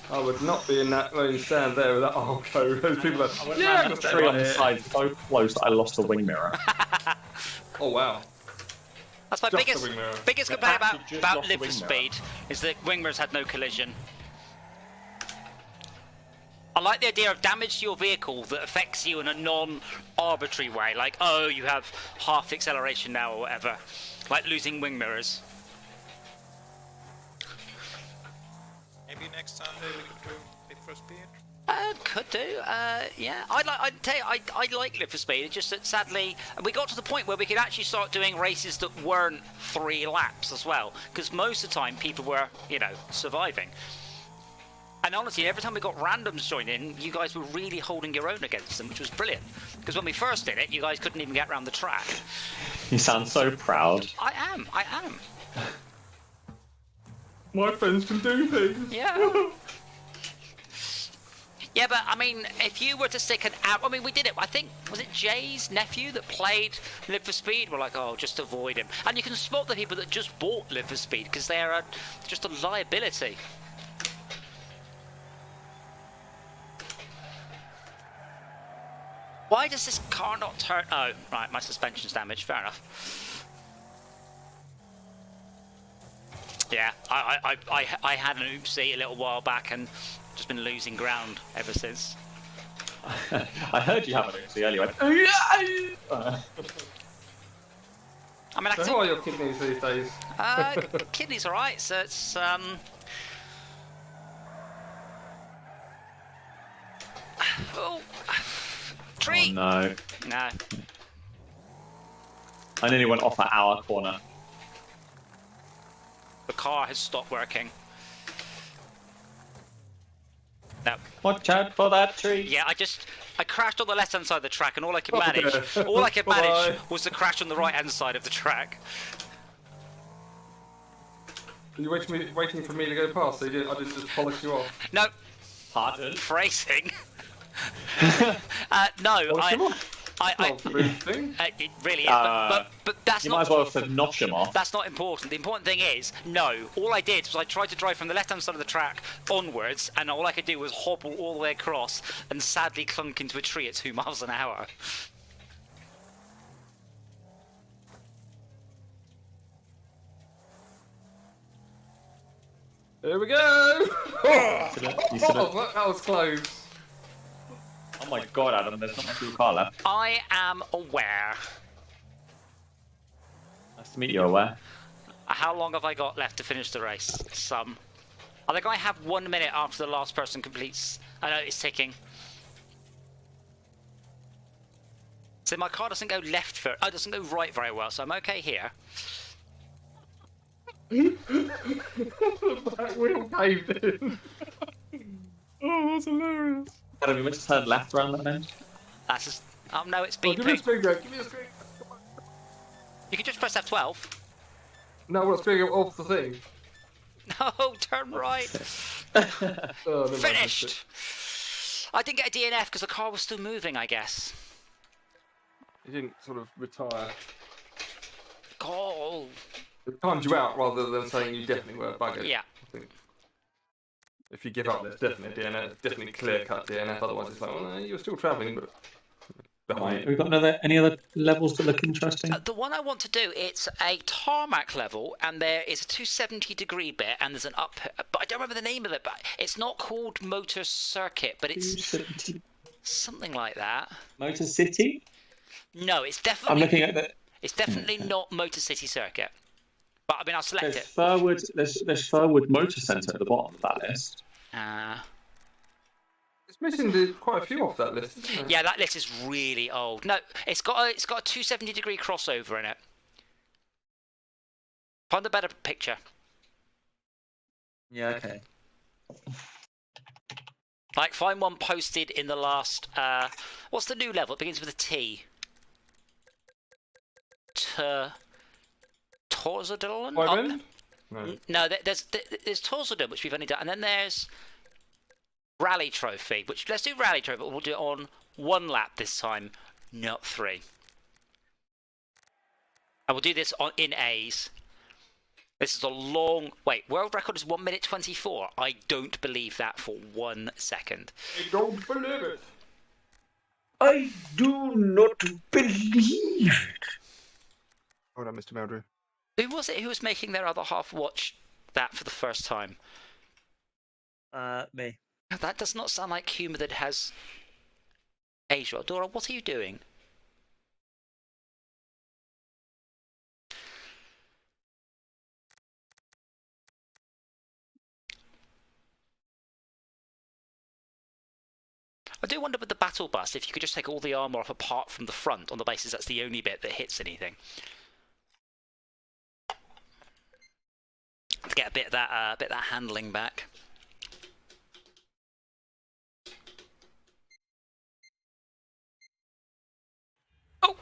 I would not be in that lane stand there with that arm go. Those people are, yeah, I'm the tree on the side so close that I lost the wing mirror. Oh wow. That's my Just the wing mirror. biggest Yeah, complaint actually just about lost the Live for wing mirror. Speed is that wing mirrors had no collision. I like the idea of damage to your vehicle that affects you in a non-arbitrary way, like, oh, you have half the acceleration now or whatever, like losing wing mirrors. Maybe next Sunday we can do Live for Speed. Could do, yeah. I'd tell you, I like Live for Speed. It's just that sadly, we got to the point where we could actually start doing races that weren't 3 laps as well, because most of the time people were, surviving. And honestly, every time we got randoms join in, you guys were really holding your own against them, which was brilliant. Because when we first did it, you guys couldn't even get around the track. You sound so proud. I am. My friends can do things. Yeah. Yeah, but I mean, if you were to stick an out, I mean, we did it. I think was it Jay's nephew that played Live for Speed? We're like, oh, just avoid him. And you can spot the people that just bought Live for Speed because they're just a liability. Why does this car not turn? Oh, right, my suspension's damaged. Fair enough. Yeah, I had an oopsie a little while back and just been losing ground ever since. I heard you have an oopsie earlier. I mean, So how are your kidneys these days? Kidneys are alright. So it's oh, tree. Oh, no. No. I nearly went off at our corner. The car has stopped working. No. Watch out for that tree. Yeah, I crashed on the left hand side of the track, and all I could manage was to crash on the right hand side of the track. Are you waiting for me to go past? So I didn't just polish you off. No. Pardon? Phrasing. No, it really is, but that's you not. might as well have said knock him off. That's not important. The important thing is, no. All I did was I tried to drive from the left-hand side of the track onwards, and all I could do was hobble all the way across and sadly clunk into a tree at 2 miles an hour. There we go! Oh, that was close. Oh my god, Adam, there's not much of your car left. I am aware. Nice to meet you, Aware. How long have I got left to finish the race? Some. I think I have 1 minute after the last person completes. I know it's ticking. So my car doesn't go left for. Oh, it doesn't go right very well, so I'm okay here. The back wheel caved in. Oh, that's hilarious. Adam, you meant to turn left around that bend? That's just. Oh no, it's Oh, beeping. give me a screen grab, give me a screen. You can just press F12. No, we're screen grab off the thing. No, turn right. Oh, never mind, Finished. I didn't get a DNF because the car was still moving, I guess. You didn't sort of retire. Oh. It timed you out rather than saying you definitely were buggered. Yeah. I think. If you give up, there's definitely a DNF, definitely clear-cut DNF. Otherwise, it's like, well, no, you're still travelling, but behind. Have we got any other levels that look interesting? The one I want to do, it's a tarmac level, and there is a 270-degree bit, and there's an up. But I don't remember the name of it. But it's not called Motor Circuit, but it's something like that. Motor City? No, it's definitely. I'm looking at the. It's definitely not Motor City Circuit. But I mean, I'll select There's it. There's Furwood Motor Centre at the bottom of that list. It's missing quite a few off that list, isn't it? Yeah, that list is really old. No, it's got a 270-degree crossover in it. Find a better picture. Yeah, okay. Like, find one posted in the last. What's the new level? It begins with a T. Torzadon? No, there's Torzadon, which we've only done, and then there's Rally Trophy, which let's do Rally Trophy, but we'll do it on 1 lap this time, not 3. And we'll do this in A's. This is a long. Wait, world record is 1 minute 24. I don't believe that for 1 second. I don't believe it. I do not believe it. Hold on, Mr. Meldrew. Who was it who was making their other half watch that for the first time? Me. That does not sound like humour that has Asia. Dora, what are you doing? I do wonder with the battle bus if you could just take all the armour off apart from the front on the basis that's the only bit that hits anything. To get a bit of that handling back. Oh!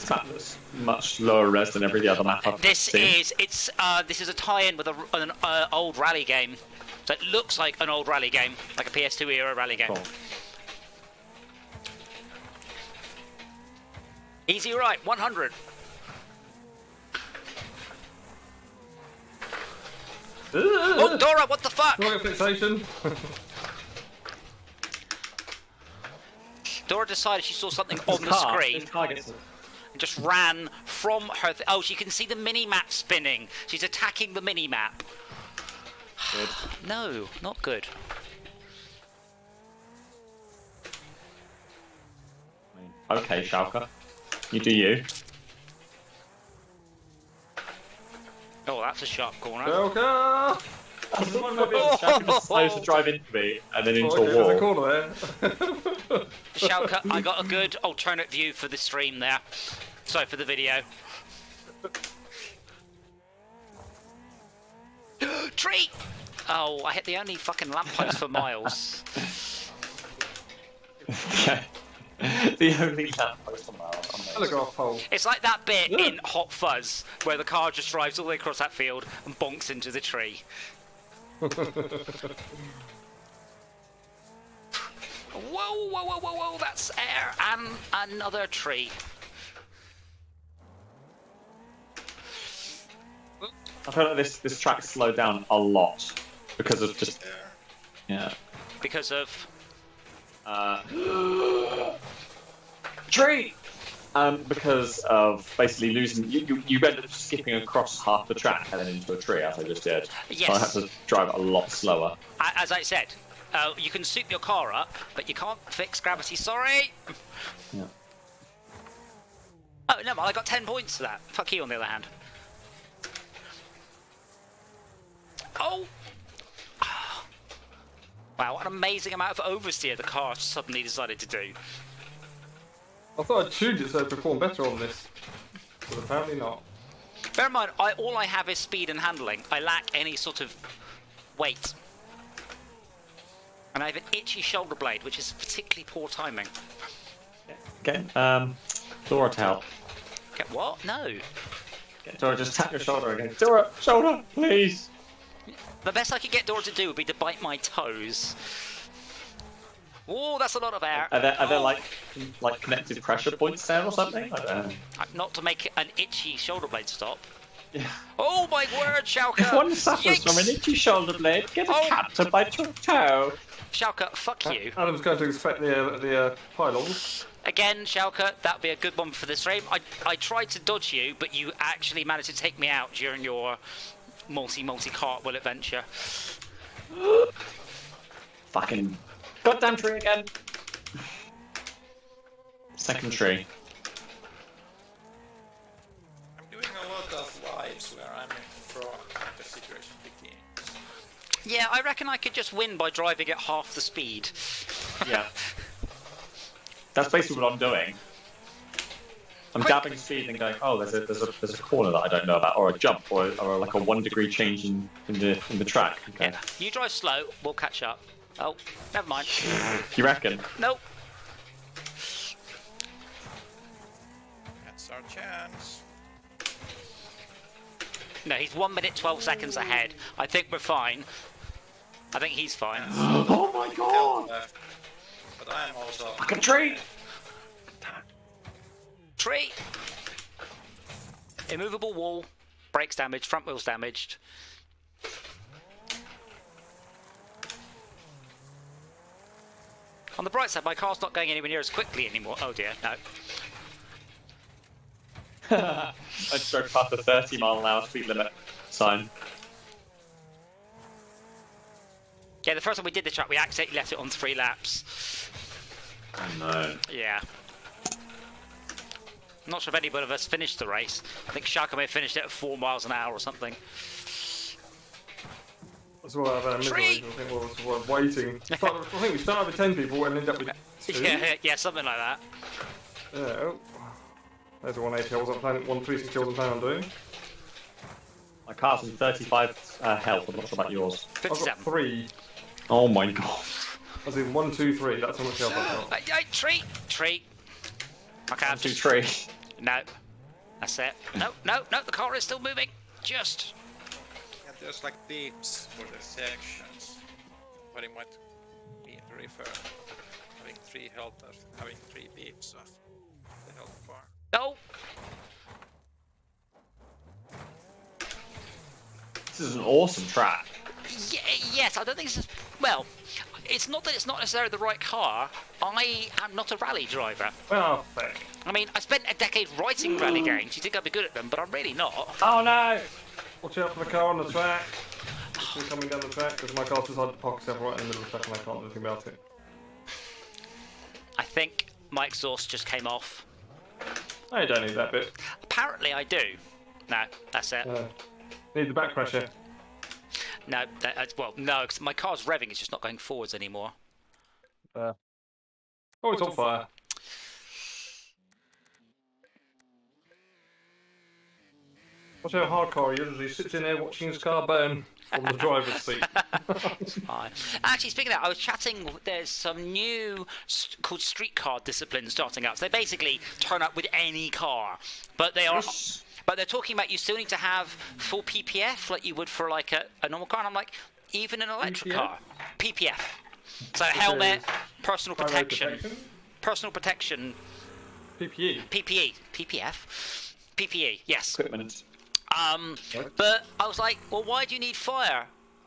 fact that it's much lower res than every other map I've seen. This is a tie-in with an old rally game. So it looks like an old rally game, like a PS2 era rally game. Cool. Easy right, 100. Oh, Dora, what the fuck? Rocket fixation. Dora decided she saw something on the screen and just ran from her. Oh, she can see the mini-map spinning. She's attacking the mini-map. Good. No, not good. Okay, Schalke. You do you. Oh, that's a sharp corner. Joker! Schalke decides to drive into me and then into a There's a wall. corner there. Schalke, I got a good alternate view for the stream there. Sorry for the video. Tree! Oh, I hit the only fucking lamppost for miles. Yeah. The only lamppost on miles. Telegraph pole. It's like that bit in Hot Fuzz where the car just drives all the way across that field and bonks into the tree. Whoa, whoa, whoa, whoa, whoa, that's air and another tree. I feel like this track slowed down a lot because of just Because of tree. Because of basically losing, you ended up skipping across half the track and then into a tree, as I just did. Yes. So I had to drive a lot slower. As I said, you can soup your car up, but you can't fix gravity. Sorry. Yeah. Oh no, I got 10 points for that. Fuck you, on the other hand. Oh. Wow, what an amazing amount of oversteer the car suddenly decided to do. I thought I'd tuned it so it'd perform better on this, but apparently not. Bear in mind, all I have is speed and handling. I lack any sort of weight. And I have an itchy shoulder blade, which is particularly poor timing. Okay, Dora to help. Get what? No. Dora, just tap your shoulder again. Dora, shoulder, please. The best I could get Dora to do would be to bite my toes. Oh, that's a lot of air. Are there like connected pressure points there or something? I don't know. Not to make an itchy shoulder blade stop. Yeah. Oh my word, Schalke! If one suffers Yikes! from an itchy shoulder blade, get a cat to bite your toe. Schalke, fuck you. Adam's going to expect the pylons. Again, Schalke, that'd be a good one for the stream. I tried to dodge you, but you actually managed to take me out during your multi-cartwheel adventure. Fucking goddamn tree again. Second tree. I'm doing a lot of lives where I'm in front and the situation begins. Yeah, I reckon I could just win by driving at half the speed. Yeah. That's basically what I'm doing. I'm dabbing speed and going, oh, there's a corner that I don't know about, or a jump, or like a 1 degree change in the track. Okay. Yeah. You drive slow, we'll catch up. Oh, never mind. You reckon? Nope. That's our chance. No, he's 1 minute 12 seconds ahead. I think we're fine. I think he's fine. Oh my god! Left. But I am also. Fucking tree! Tree! Immovable wall. Brakes damaged, front wheels damaged. On the bright side, my car's not going anywhere near as quickly anymore. Oh dear, no. I just drove past the 30-mile-an-hour speed limit sign. Yeah, the first time we did the track, we accidentally left it on 3 laps. Oh no. Yeah. I'm not sure if anybody of us finished the race. I think Schalke may have finished it at 4 miles an hour or something. That's what I've misery. I think we're waiting. I think we started with 10 people and ended up with 2. Yeah, something like that. Yeah, oh. There's a 180 I wasn't planning, 136 I wasn't planning on doing. My car's in 35 health, I'm not sure about yours. I've got 57. 3. Oh my god. As in 1, 2, 3, that's how much health I've got. Tree! Tree! Okay, 1, 2, 3. No. That's it. No, the car is still moving. Just. Yeah, there's like beeps for the sections. But it might be to refer having 3 health or having 3 beeps of the health bar. No! This is an awesome track. Yes, I don't think this is... Well, it's not that it's not necessarily the right car. I am not a rally driver. Oh, fuck. I mean, I spent a decade writing rally games. You think I'd be good at them, but I'm really not. Oh no! Watch out for the car on the track. It's coming down the track because my car's decided to park itself right in the middle of the track and I can't do anything about it. I think my exhaust just came off. I don't need that bit. Apparently I do. No, that's it. Need the back pressure. No, well, no, because my car's revving, it's just not going forwards anymore. Oh, it's on fire. Watch how hardcore he usually sits in there watching his car burn from the driver's seat. It's fine. Actually, speaking of that, I was chatting, there's some new called streetcar discipline starting up. So they basically turn up with any car, but they are... But they're talking about you still need to have full PPF like you would for like a normal car. And I'm like, even an electric car. PPF. So helmet, personal protection. Personal protection. PPE. PPE. PPF. PPE, yes. Equipment. But I was like, well, why do you need fire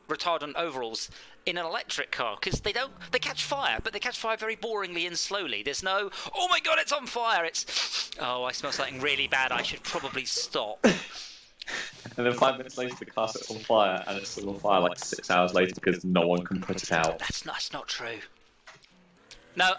retardant overalls in an electric car? Because they catch fire, but they catch fire very boringly and slowly. There's no, oh my god, it's on fire. It's, oh, I smell something really bad. I should probably stop. And then 5 minutes later, the car sets on fire, and it's still on fire like 6 hours later because no one can put it out. That's not true. No,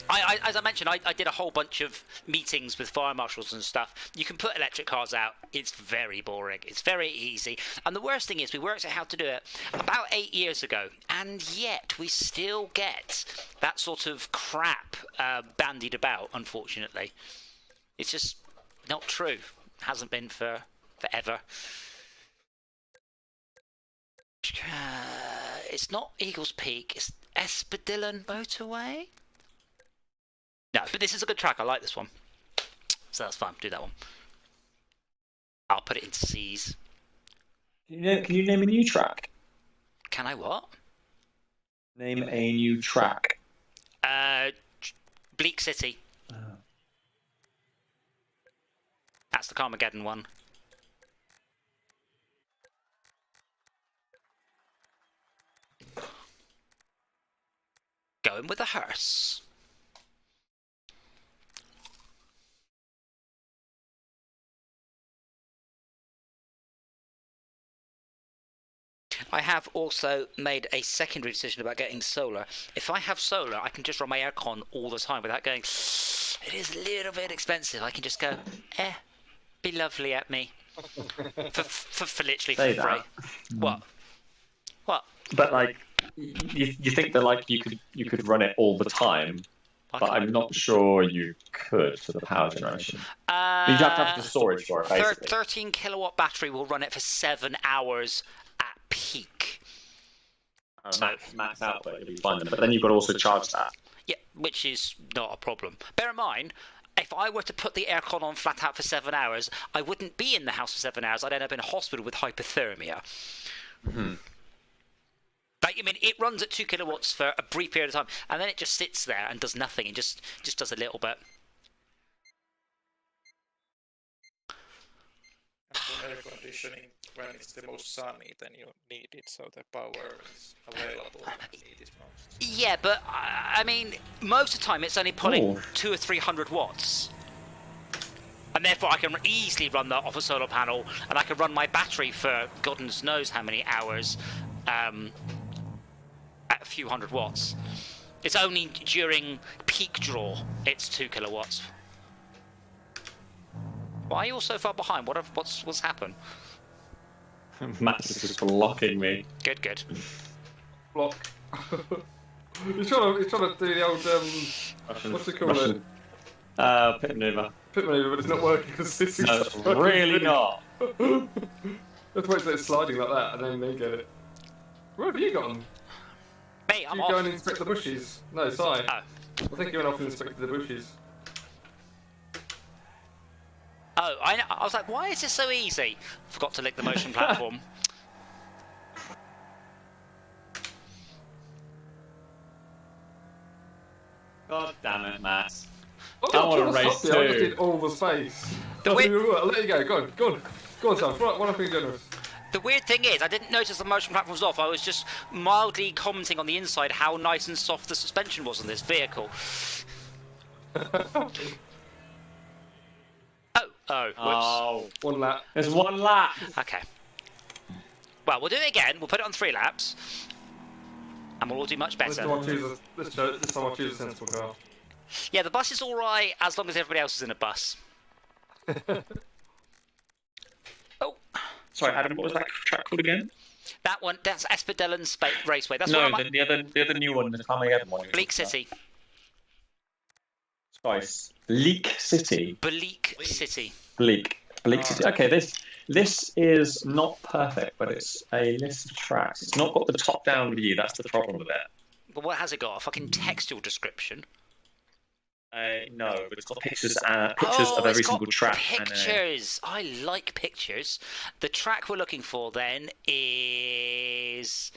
as I mentioned, I did a whole bunch of meetings with fire marshals and stuff. You can put electric cars out. It's very boring. It's very easy. And the worst thing is we worked out how to do it about 8 years ago. And yet we still get that sort of crap bandied about, unfortunately. It's just not true. Hasn't been for forever. It's not Eagles Peak. It's Espadillon Motorway. No, but this is a good track. I like this one. So that's fine. Do that one. I'll put it into C's. Can you name a new track? Can I what? Name a new track. Bleak City. Oh. That's the Carmageddon one. Going with a hearse. I have also made a secondary decision about getting solar. If I have solar, I can just run my aircon all the time without going, it is a little bit expensive. I can just go, be lovely at me. for literally for free. What? But like, you think that like you could run it all the time, but I'm not sure you could for the power generation. You'd have to have the storage for it, basically. 13 kilowatt battery will run it for 7 hours at peak. Max output, you'll be fine then. But then you've got to also charge that. Yeah, which is not a problem. Bear in mind, if I were to put the aircon on flat out for 7 hours, I wouldn't be in the house for 7 hours. I'd end up in a hospital with hypothermia. Mm-hmm. Like, I mean, it runs at 2 kilowatts for a brief period of time, and then it just sits there and does nothing. It just does a little bit. And for air conditioning, when it's the most sunny, then you need it, so the power is available when you need it most. Yeah, but I mean, most of the time it's only pulling 200 or 300 watts. And therefore I can easily run that off a solar panel, and I can run my battery for goodness knows how many hours at a few hundred watts. It's only during peak draw it's 2 kilowatts. Why are you all so far behind? What's happened? Max is just blocking me. Good. Block. He's trying to do the old what's it called? Pit maneuver. Pit maneuver, but it's not working because this is No, it's really not. Let's wait till it's sliding like that, and then they get it. Where have you gone? Mate, I'm you off. go and inspect the bushes? No, Si. Oh. I think you went off and inspected the bushes. Oh, I know. I was like, why is this so easy? Forgot to lick the motion platform. God damn it, Matt. Oh, I want to race too. I just did all the space. I'll let you go. Go on, Sam. What have we done with? The weird thing is, I didn't notice the motion platform was off. I was just mildly commenting on the inside how nice and soft the suspension was on this vehicle. Oh, whoops. 1 lap. There's 1 lap. Okay. Well, we'll do it again. We'll put it on 3 laps. And we'll all do much better. This time I'll choose a sensible car. Yeah, the bus is alright as long as everybody else is in a bus. Oh. Sorry, Adam, what was that track called again? That one, that's Espedelen Raceway. That's no, one the other new one, the Carmageddon one. Bleak City. Spice. Leak City. Bleak City. Bleak City. Okay, this is not perfect, but it's a list of tracks. It's not got the top-down view. That's the problem with it. But what has it got? A fucking textual description? No, but it's got pictures of every single track. Pictures. I like pictures. The track we're looking for then is.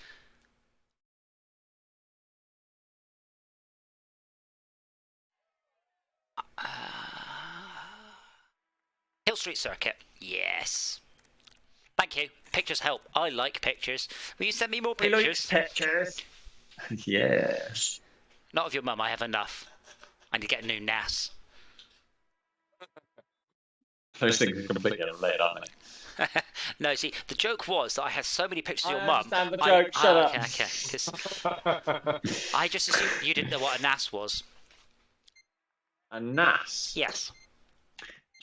Hill Street Circuit. Yes. Thank you. Pictures help. I like pictures. Will you send me more pictures? Pictures. Yes. Not of your mum. I have enough. I need to get a new NAS. Those things are completely unrelated, aren't they? No, see, the joke was that I had so many pictures of your mum. I understand the joke. Shut up. Okay. Because I just assumed you didn't know what a NAS was. A NAS? Yes.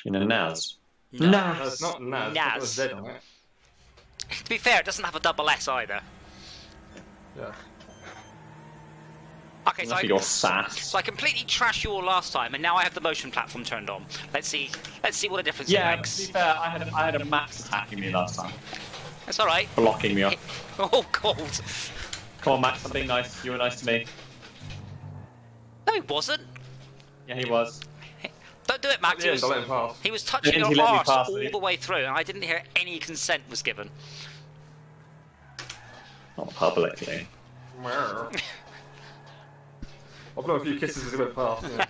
You know NAS? No. No, it's not NAS. NAS. It's got a Z on it. To be fair, it doesn't have a double S either. Yeah. Okay, so you're sass. So I completely trashed you all last time, and now I have the motion platform turned on. Let's see what a difference it makes. To be fair, I had a Max attacking me last time. That's all right. Blocking me up. Oh, God. Come on, Max, I'm being nice. You were nice to me. No, he wasn't. Yeah, he was. Don't do it, Max. Yeah, let him pass. He was touching your arse all the way through, and I didn't hear any consent was given. Not publicly. I've blown a few kisses as he went past. Yeah.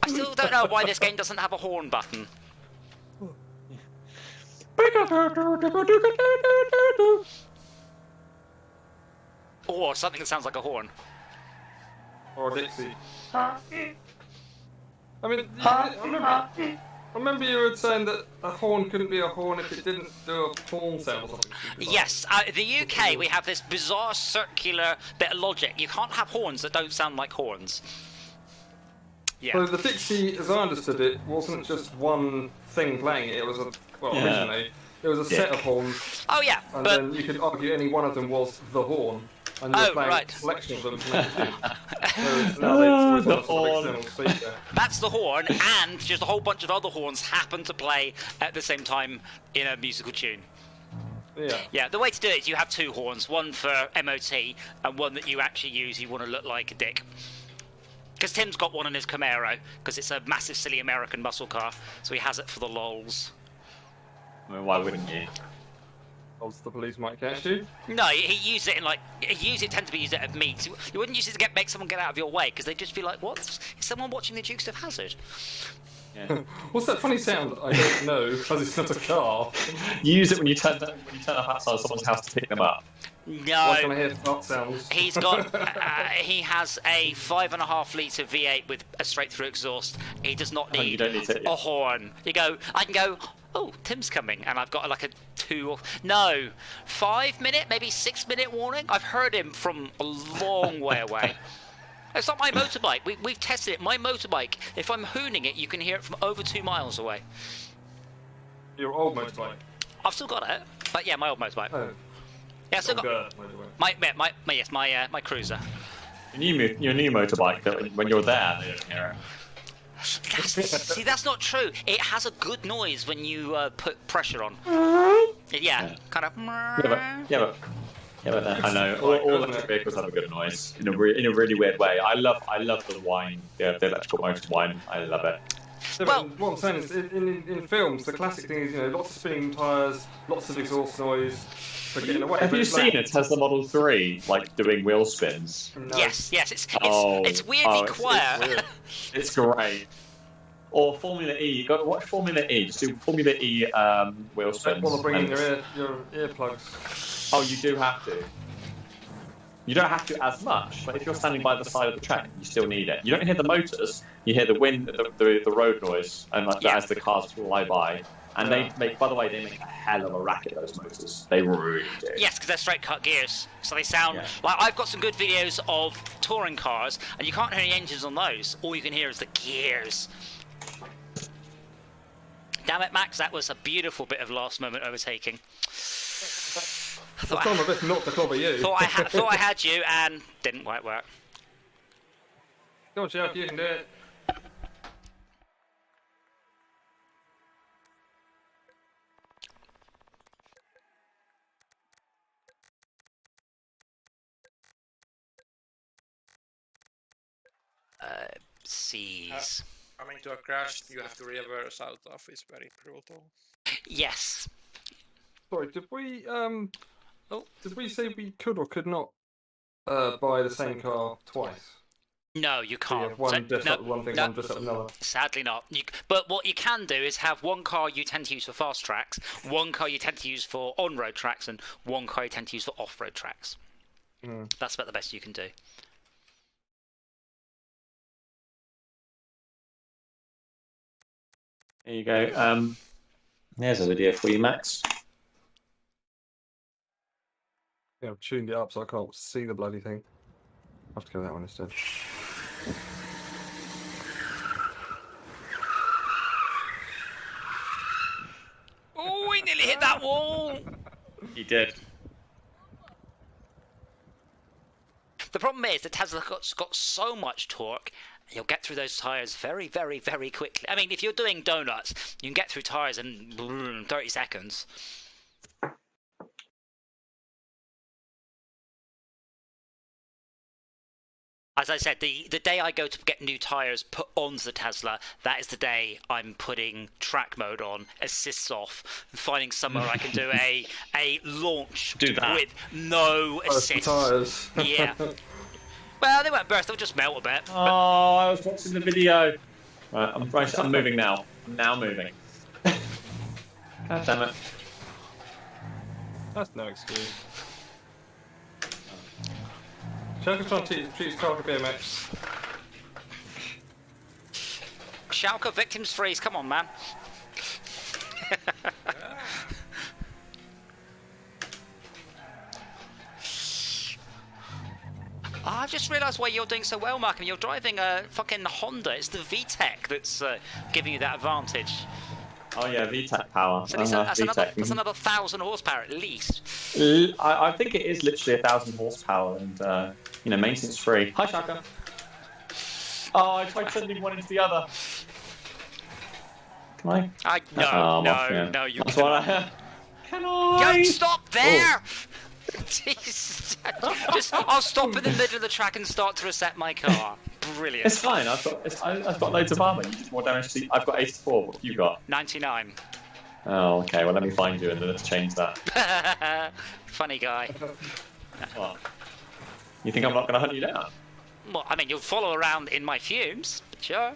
I still don't know why this game doesn't have a horn button. Or something that sounds like a horn. Or a Dixie. I mean, I remember you were saying that a horn couldn't be a horn if it didn't do a horn sound or something. Yes, in the UK we have this bizarre circular bit of logic. You can't have horns that don't sound like horns. Yeah. So the Dixie, as I understood it, wasn't just one thing playing it. It was originally it was a set of horns. Oh yeah. And then you could argue any one of them was the horn. And you're playing a selection of them to make a tune. So now the horn. That's the horn, and just a whole bunch of other horns happen to play at the same time in a musical tune. Yeah. Yeah, the way to do it is you have 2 horns, one for MOT and one that you actually use you want to look like a dick. Because Tim's got one in his Camaro, because it's a massive, silly American muscle car, so he has it for the lols. Well, why wouldn't you? Else the police might catch you. No, he used it in tend to be used at meets. You wouldn't use it to make someone get out of your way because they'd just be like, "What? Is someone watching the Dukes of Hazzard?" Yeah. What's that funny sound? I don't know because it's not a car. Use it when you turn up outside someone's house to pick them up. No. Why can I hear fart sounds? He's got. He has a 5.5 litre V8 with a straight-through exhaust. He does not need, you don't need a horn. I can go. Oh, Tim's coming, and I've got like a 5-minute, maybe 6-minute warning. I've heard him from a long way away. It's not my motorbike. We've tested it. My motorbike, if I'm hooning it, you can hear it from over 2 miles away. Your old motorbike? I've still got it, but yeah, my old motorbike. Oh. Yeah, I still got my cruiser. Your new motorbike, that when you're there, they don't hear it. See, that's not true. It has a good noise when you put pressure on. Yeah, kind of. Yeah, but Yeah, but I know all electric vehicles have a good noise in a really weird way. I love the whine, the electrical motor whine. I love it. Well, what I'm saying is, in films, the classic thing is, lots of spinning tyres, lots of exhaust noise for getting away. Have you seen a Tesla Model 3 like doing wheel spins? No. Yes, it's weirdly quiet. It's great. Or Formula E. You got to watch Formula E. Just do Formula E wheel spins. Don't want to bring in your earplugs. Oh, you do have to. You don't have to as much, but if you're standing by the side of the track, you still need it. You don't hear the motors, you hear the wind, the road noise, and as the cars fly by. And they make, by the way, they make a hell of a racket, those motors. They really do. Yes, because they're straight cut gears. So they sound like, I've got some good videos of touring cars, and you can't hear any engines on those. All you can hear is the gears. Damn it, Max, that was a beautiful bit of last moment overtaking. I've done my best not to cover you. Thought I had you, and didn't quite work. Go on, Jeff, you can do it. C's. Coming to a crash, you have to reverse out of. It's very brutal. Yes. Sorry, did we say we could or could not buy the same car twice? No, you can't. So one dressed up one thing, one dressed up another. Sadly not. But what you can do is have one car you tend to use for fast tracks, one car you tend to use for on-road tracks, and one car you tend to use for off-road tracks. That's about the best you can do. There you go. There's a video for you, Max. Yeah, I've tuned it up so I can't see the bloody thing. I'll have to go that one instead. Oh, he nearly hit that wall! He did. The problem is the Tesla's got so much torque, you'll get through those tyres very, very, very quickly. I mean, if you're doing donuts, you can get through tyres in 30 seconds. As I said, the day I go to get new tyres put onto the Tesla, that is the day I'm putting track mode on, assists off, and finding somewhere I can do a launch with no assists. Tyres. Yeah. Well, they won't burst, they'll just melt a bit. Oh, I was watching the video. Right, I'm moving now. I'm now moving. God damn it. That's no excuse. Schalke's trying to treat his car like a BMX. Schalke, victims freeze, come on, man. I've just realised why you're doing so well, Mark. I mean, you're driving a fucking Honda. It's the VTEC that's giving you that advantage. Oh yeah, VTEC power. So that's another 1,000 horsepower at least. I think it is literally 1,000 horsepower and maintenance free. Hi, Shaka. Oh, I tried sending one into the other. Can I? No, you can't. Can I? Don't stop there! Jesus. I'll stop in the middle of the track and start to reset my car. Brilliant. It's fine. I've got loads of armor. You did more damage to. I've got 84. What have you got? 99. Oh, okay. Well, let me find you and then let's change that. Funny guy. What? You think I'm not going to hunt you down? Well, I mean, you'll follow around in my fumes, but sure.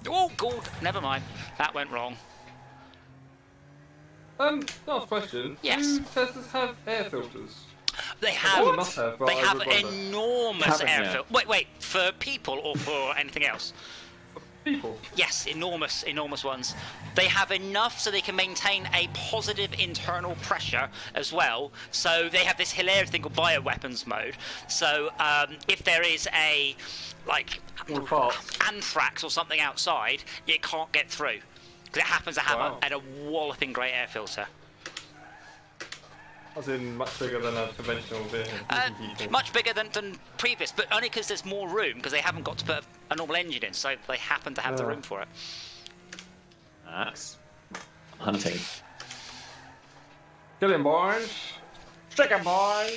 Oh, God. Never mind. That went wrong. Last question. Yes. Do Teslas have air filters? They have. They must have. They have enormous air filters. Wait. For people or for anything else? For people. Yes, enormous ones. They have enough so they can maintain a positive internal pressure as well. So they have this hilarious thing called bioweapons mode. So if there is a anthrax or something outside, it can't get through. Because it happens to have a walloping great air filter. As in, much bigger than a conventional vehicle. Much bigger than previous, but only because there's more room, because they haven't got to put a normal engine in, so they happen to have the room for it. Max. Hunting. Kill him, boys. Chicken boy.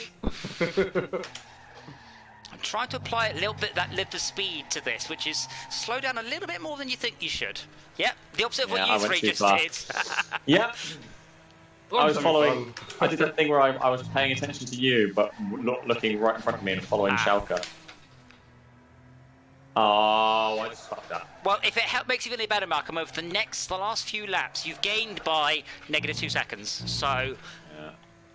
I'm trying to apply a little bit that live the speed to this, which is slow down a little bit more than you think you should. Yep, the opposite of what you three just did. Yep. I was following. I did that thing where I was paying attention to you, but not looking right in front of me and following Schalke. Oh, I just fucked up. Well, if it makes you feel any better, Malcolm, over the last few laps, you've gained by -2 seconds. So,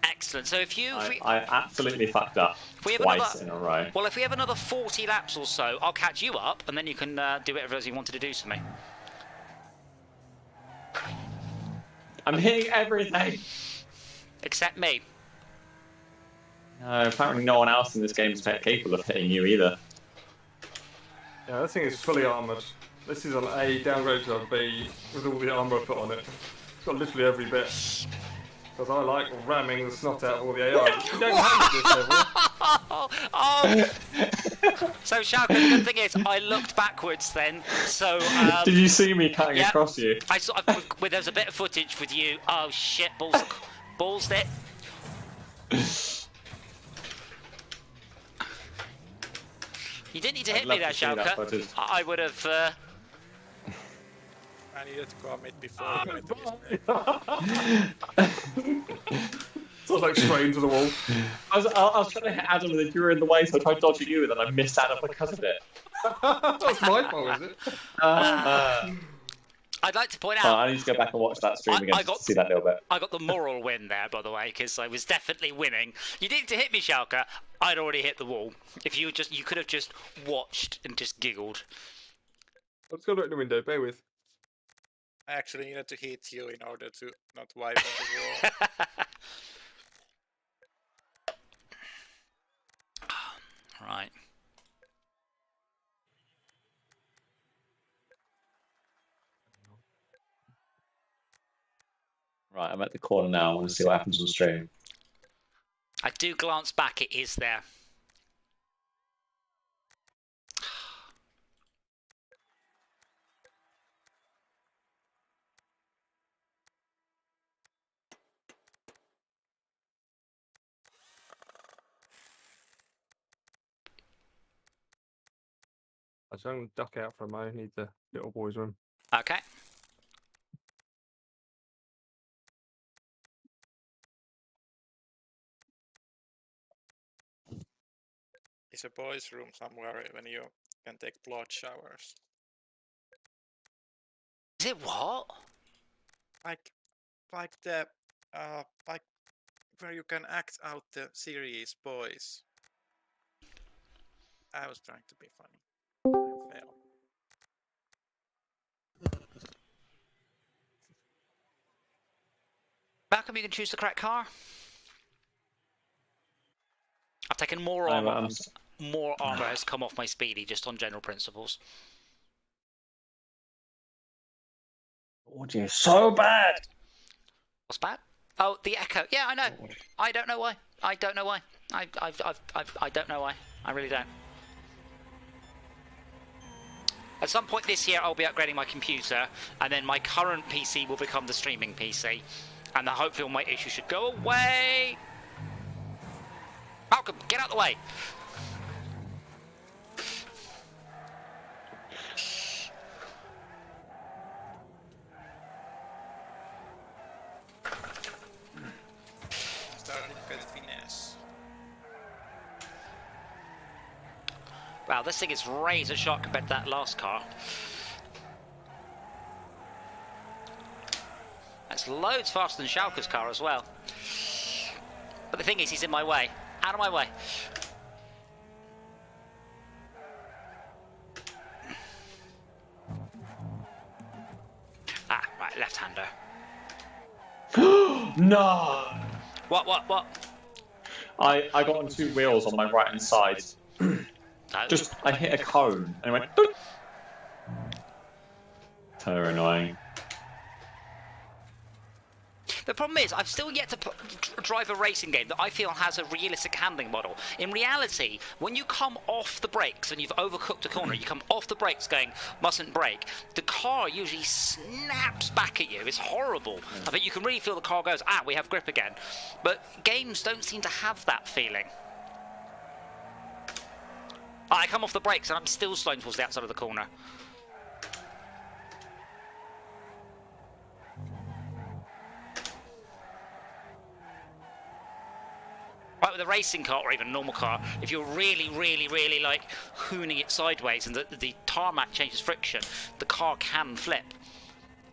excellent. So if I absolutely fucked up twice in a row. Well, if we have another 40 laps or so, I'll catch you up, and then you can do whatever else you wanted to do to me. I'm hitting everything. Except me. No, apparently no one else in this game is capable of hitting you either. Yeah, this thing is fully armoured. This is an A downgrade to a B with all the armour put on it. It's got literally every bit. Because I like ramming the snot out of all the AI. You don't have this level. So, Schalke, the good thing is, I looked backwards then, so... Did you see me cutting across you? I saw, there's a bit of footage with you. Oh, shit, balls it. You didn't need to hit me there, Schalke. I would have... I needed to commit before going to Sounds like straight into the wall. I was trying to hit Adam and then you were in the way, so I tried dodging you and then I missed Adam because of it. That's my fault, is it? I'd like to point out... I need to go back and watch that stream again to see that little bit. I got the moral win there, by the way, because I was definitely winning. You didn't need to hit me, Schalke. I'd already hit the wall. If you could have just watched and just giggled. Let's go look in the window, bear with. I actually needed to hit you in order to not wipe on the wall. Right. Right, I'm at the corner now. I want to see what happens on stream. I do glance back. It is there. I just going to duck out for a moment. I need the little boy's room. Okay. It's a boys' room somewhere when you can take blood showers. Is it what? Like the like where you can act out the series boys. I was trying to be funny. I failed. Malcolm, you can choose the correct car. I've taken more armor. More armor has come off my speedy just on general principles. Audio so bad. What's bad? Oh, the echo. Yeah, I know. I don't know why. I don't know why. I don't know why. I really don't. At some point this year, I'll be upgrading my computer, and then my current PC will become the streaming PC, and then hopefully all my issues should go away. Malcolm, get out of the way. Starting to get finesse. Wow, this thing is razor sharp compared to that last car. That's loads faster than Schalke's car as well. But the thing is, he's in my way. Out of my way. Ah, right, left-hander. No! What? I got on two wheels on my right-hand side. Just, I hit a cone, and it went... Doop. So annoying. The problem is, I've still yet to drive a racing game that I feel has a realistic handling model. In reality, when you come off the brakes and you've overcooked a corner, you come off the brakes going, mustn't brake, the car usually snaps back at you. It's horrible. I think you can really feel the car goes, we have grip again. But games don't seem to have that feeling. I come off the brakes and I'm still slowing towards the outside of the corner. Right, with a racing car or even a normal car, if you're really like hooning it sideways and the tarmac changes friction, the car can flip.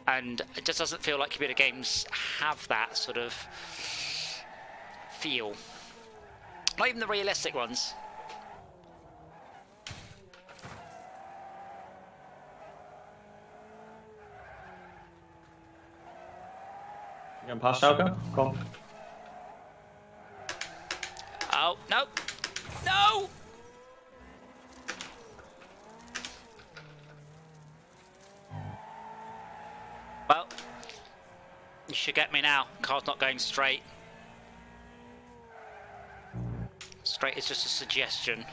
And it just doesn't feel like computer games have that sort of feel. Not even the realistic ones. You going past Alka? Go on. Oh, no! No! Well, you should get me now. Car's not going straight. Straight is just a suggestion.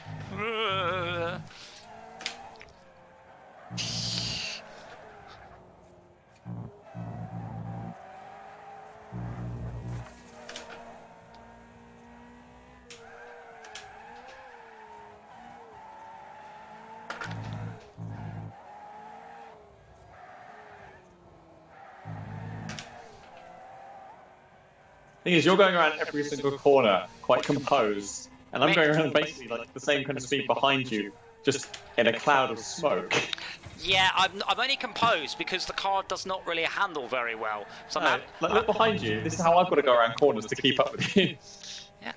Thing is, you're going around every single corner quite composed, and I'm going around basically like the same kind of speed behind you, just in a cloud of smoke. Yeah, I'm only composed because the car does not really handle very well. So No, like, look behind you. This is how I've got to go around corners to keep up with you. Yeah.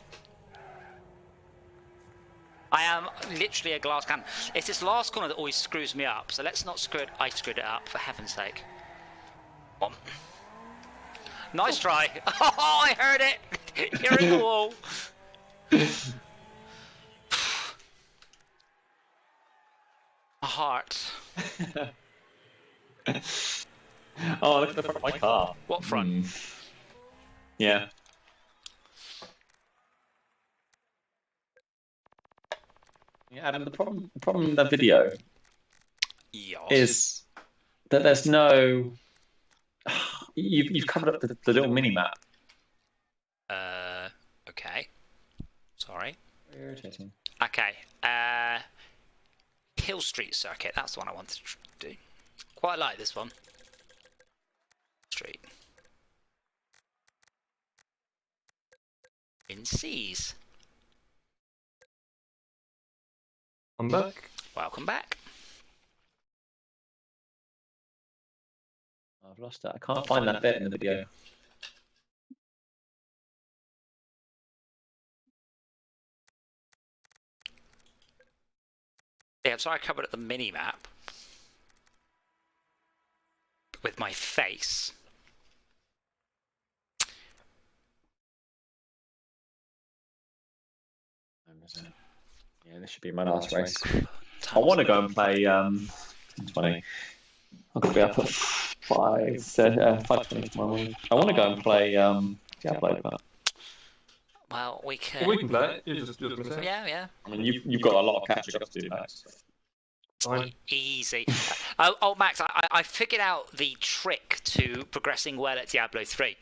I am literally a glass cannon. It's this last corner that always screws me up, so let's not screw it. I screwed it up, for heaven's sake. One. Nice try. Oh, I heard it. You're in the wall. My heart. Oh, look at the front of my car. What front? Yeah. Yeah, Adam, the problem with that video is that there's no... You've covered up the little mini-map. Okay. Sorry. Irritating. Okay. Hill Street Circuit, that's the one I wanted to do. Quite like this one. Street. In Seas. I'm back. Welcome back. I've lost it. I can't find that bit in the video. Yeah, I'm sorry I covered up the mini-map with my face. Yeah, this should be my last race. I want to go and play. It's funny. I'm gonna be up at 5:20 tomorrow morning. I want to go and play Diablo. But... Well, we can. Well, we can play it. You're just gonna say. Yeah. I mean, you've got a lot of catching up to do, Max. Fine. Easy. Oh, Max, I figured out the trick to progressing well at Diablo 3.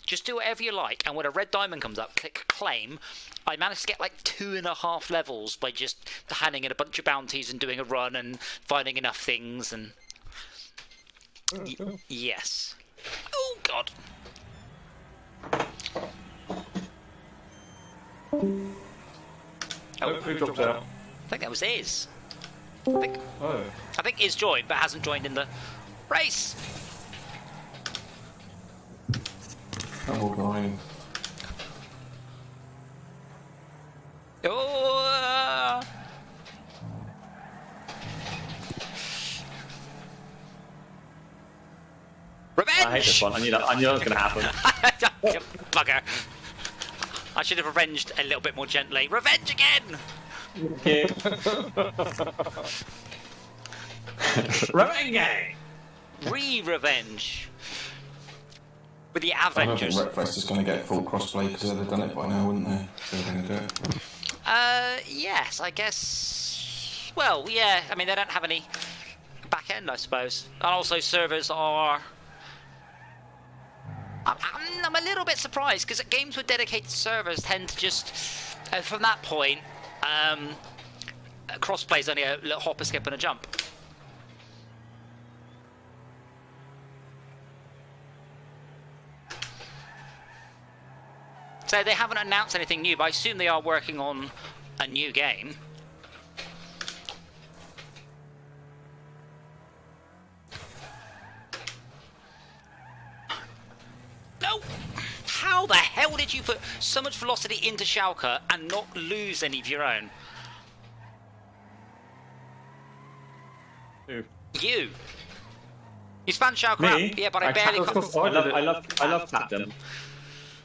Just do whatever you like, and when a red diamond comes up, click claim. I managed to get like 2.5 levels by just handing in a bunch of bounties and doing a run and finding enough things and... Cool. Yes. Oh, God. Oh, who dropped out? I think that was Iz. Oh. I think Iz joined, but hasn't joined in the race. Oh, going. Oh! Revenge! I hate this one. I knew that was going to happen. You bugger. I should have revenged a little bit more gently. Revenge again! Revenge! Re-revenge. with the I don't think Avengers. Wreckfest is going to get full crossplay because they'd have done it by now, wouldn't they? So they're going to do it. Yes, I guess. Well, yeah. I mean, they don't have any back end, I suppose, and also servers are. I'm a little bit surprised because games with dedicated servers tend to just, from that point, crossplay is only a little hop, a skip, and a jump. So they haven't announced anything new, but I assume they are working on a new game. No! How the hell did you put so much velocity into Schalke and not lose any of your own? Who? You! You spanned Schalke Me? out. Yeah, but I barely... I love tapped him.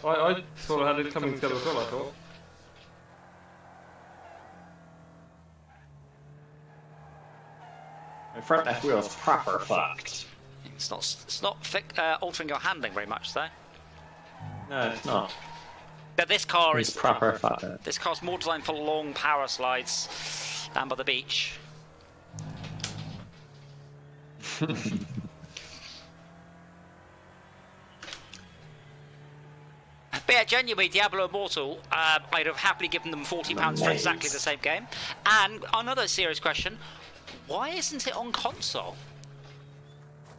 I sort of had it coming together as well, I thought. My front left wheel is proper fucked. It's not altering your handling very much, though. No, it's not. But this car It's is... proper fucked. This car's more designed for long power slides down by the beach. But yeah, genuinely, Diablo Immortal, I'd have happily given them £40 for exactly the same game. And another serious question, why isn't it on console?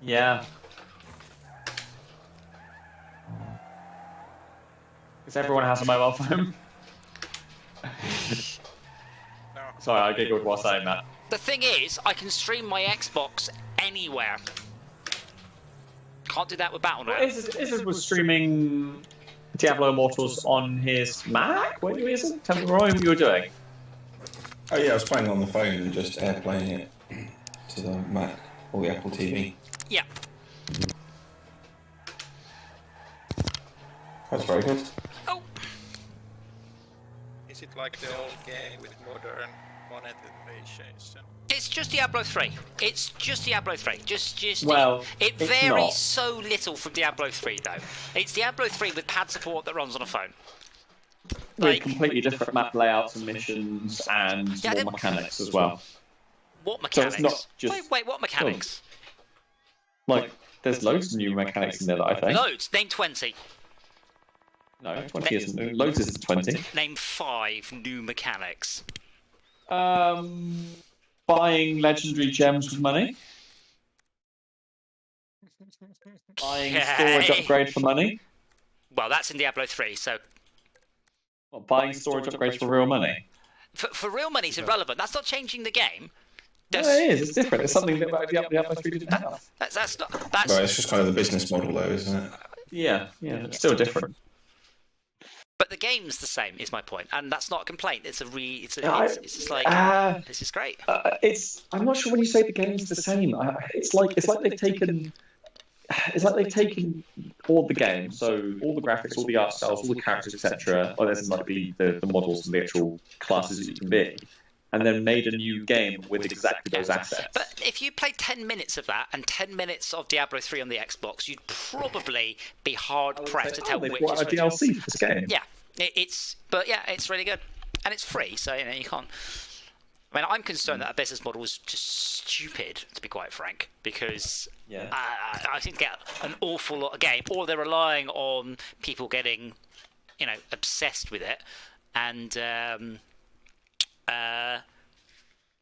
Yeah. Because everyone has a mobile phone. Sorry, I giggled while saying that. The thing is, I can stream my Xbox anywhere. Can't do that with Battle.net. Isis was streaming Diablo Immortals on his Mac? What is it? Tell me what you were doing. Oh yeah, I was playing on the phone and just airplaying it to the Mac or the Apple TV. Yeah. That's very good. Oh. Is it like the old game with modern monetization? It's just Diablo 3. It's just Diablo 3. Well, it it's varies not. so little from Diablo 3 though. It's Diablo 3 with pad support that runs on a phone. With completely different map layouts and missions and more mechanics as well. What mechanics? So it's not just... Wait, what mechanics? Like, there's loads of new mechanics in there that I think. Loads. Name 20. No, 20 isn't. Loads isn't 20. Name 5 new mechanics. Buying legendary gems with money. Buying storage upgrade for money. Well, that's in Diablo 3, so... Well, buying storage upgrades for real money. For real money, it's irrelevant. That's not changing the game. No, it is. It's different. It's something that Diablo 3 didn't have. That's not... Well, it's just kind of the business model though, isn't it? Yeah, it's still different. But the game's the same, is my point, and that's not a complaint. It's just like this is great. I'm not sure when you say the game's the same. It's like they've taken all the games, so all the graphics, all the art styles, all the characters, etc. Or there's like the models and the actual classes that you can be, and then made a new game with exactly those assets. But if you played 10 minutes of that and 10 minutes of Diablo 3 on the Xbox, you'd probably be hard pressed to tell which is which. A DLC for this game. Yeah, it's really good, and it's free, so you can't. I mean, I'm concerned that a business model is just stupid, to be quite frank, because I think they get an awful lot of game, or they're relying on people getting, obsessed with it, and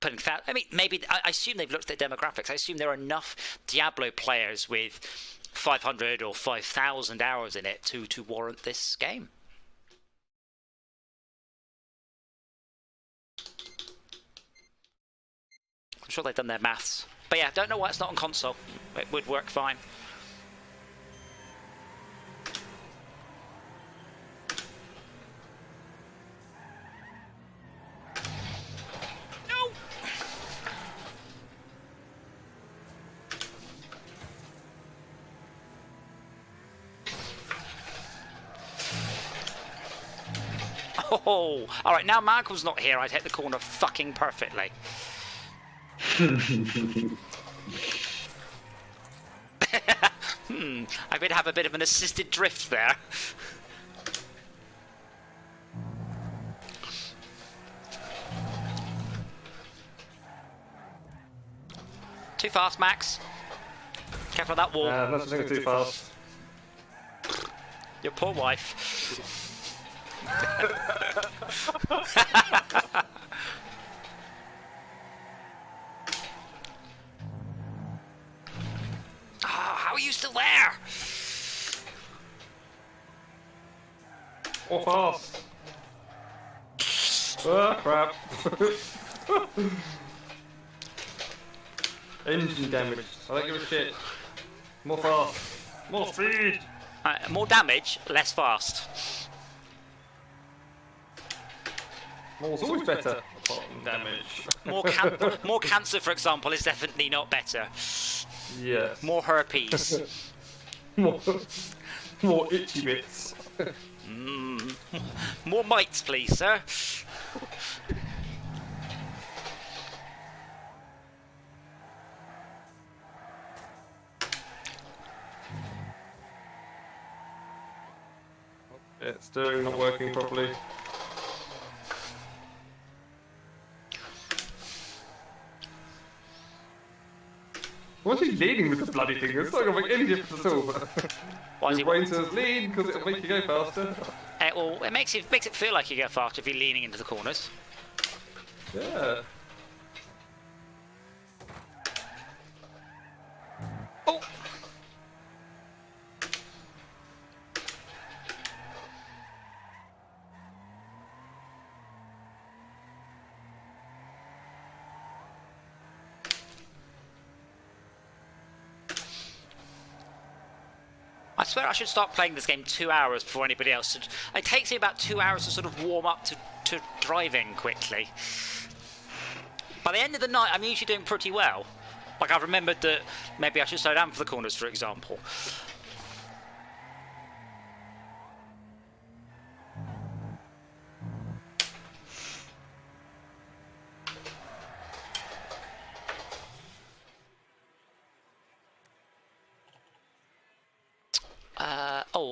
putting fat. I mean, maybe I assume they've looked at demographics. I assume there are enough Diablo players with 500 or 5,000 hours in it to warrant this game. I'm sure they've done their maths. But yeah, don't know why it's not on console. It would work fine. No! Oh! Alright, now Malcolm's not here, I'd hit the corner fucking perfectly. I'm going to have a bit of an assisted drift there. Too fast, Max. Careful of that wall. Not thinking too fast. Your poor wife. How are you still there? Or fast. Oh, crap. Engine damage. I don't give a shit. More fast. More speed. More damage, less fast. More's always better. Apart from damage. More cancer, for example, is definitely not better. Yes. More herpes. more itchy bits. More mites, please, sir. Yeah, steering not working properly. What's he leading with the bloody thing? It's not going to make any difference at all. Why is Your brain says lean because it'll make you go faster. Well, it makes it feel like you go faster if you're leaning into the corners. Yeah. Oh! I swear I should start playing this game 2 hours before anybody else. It takes me about 2 hours to sort of warm up to driving quickly. By the end of the night, I'm usually doing pretty well. Like, I've remembered that maybe I should slow down for the corners, for example.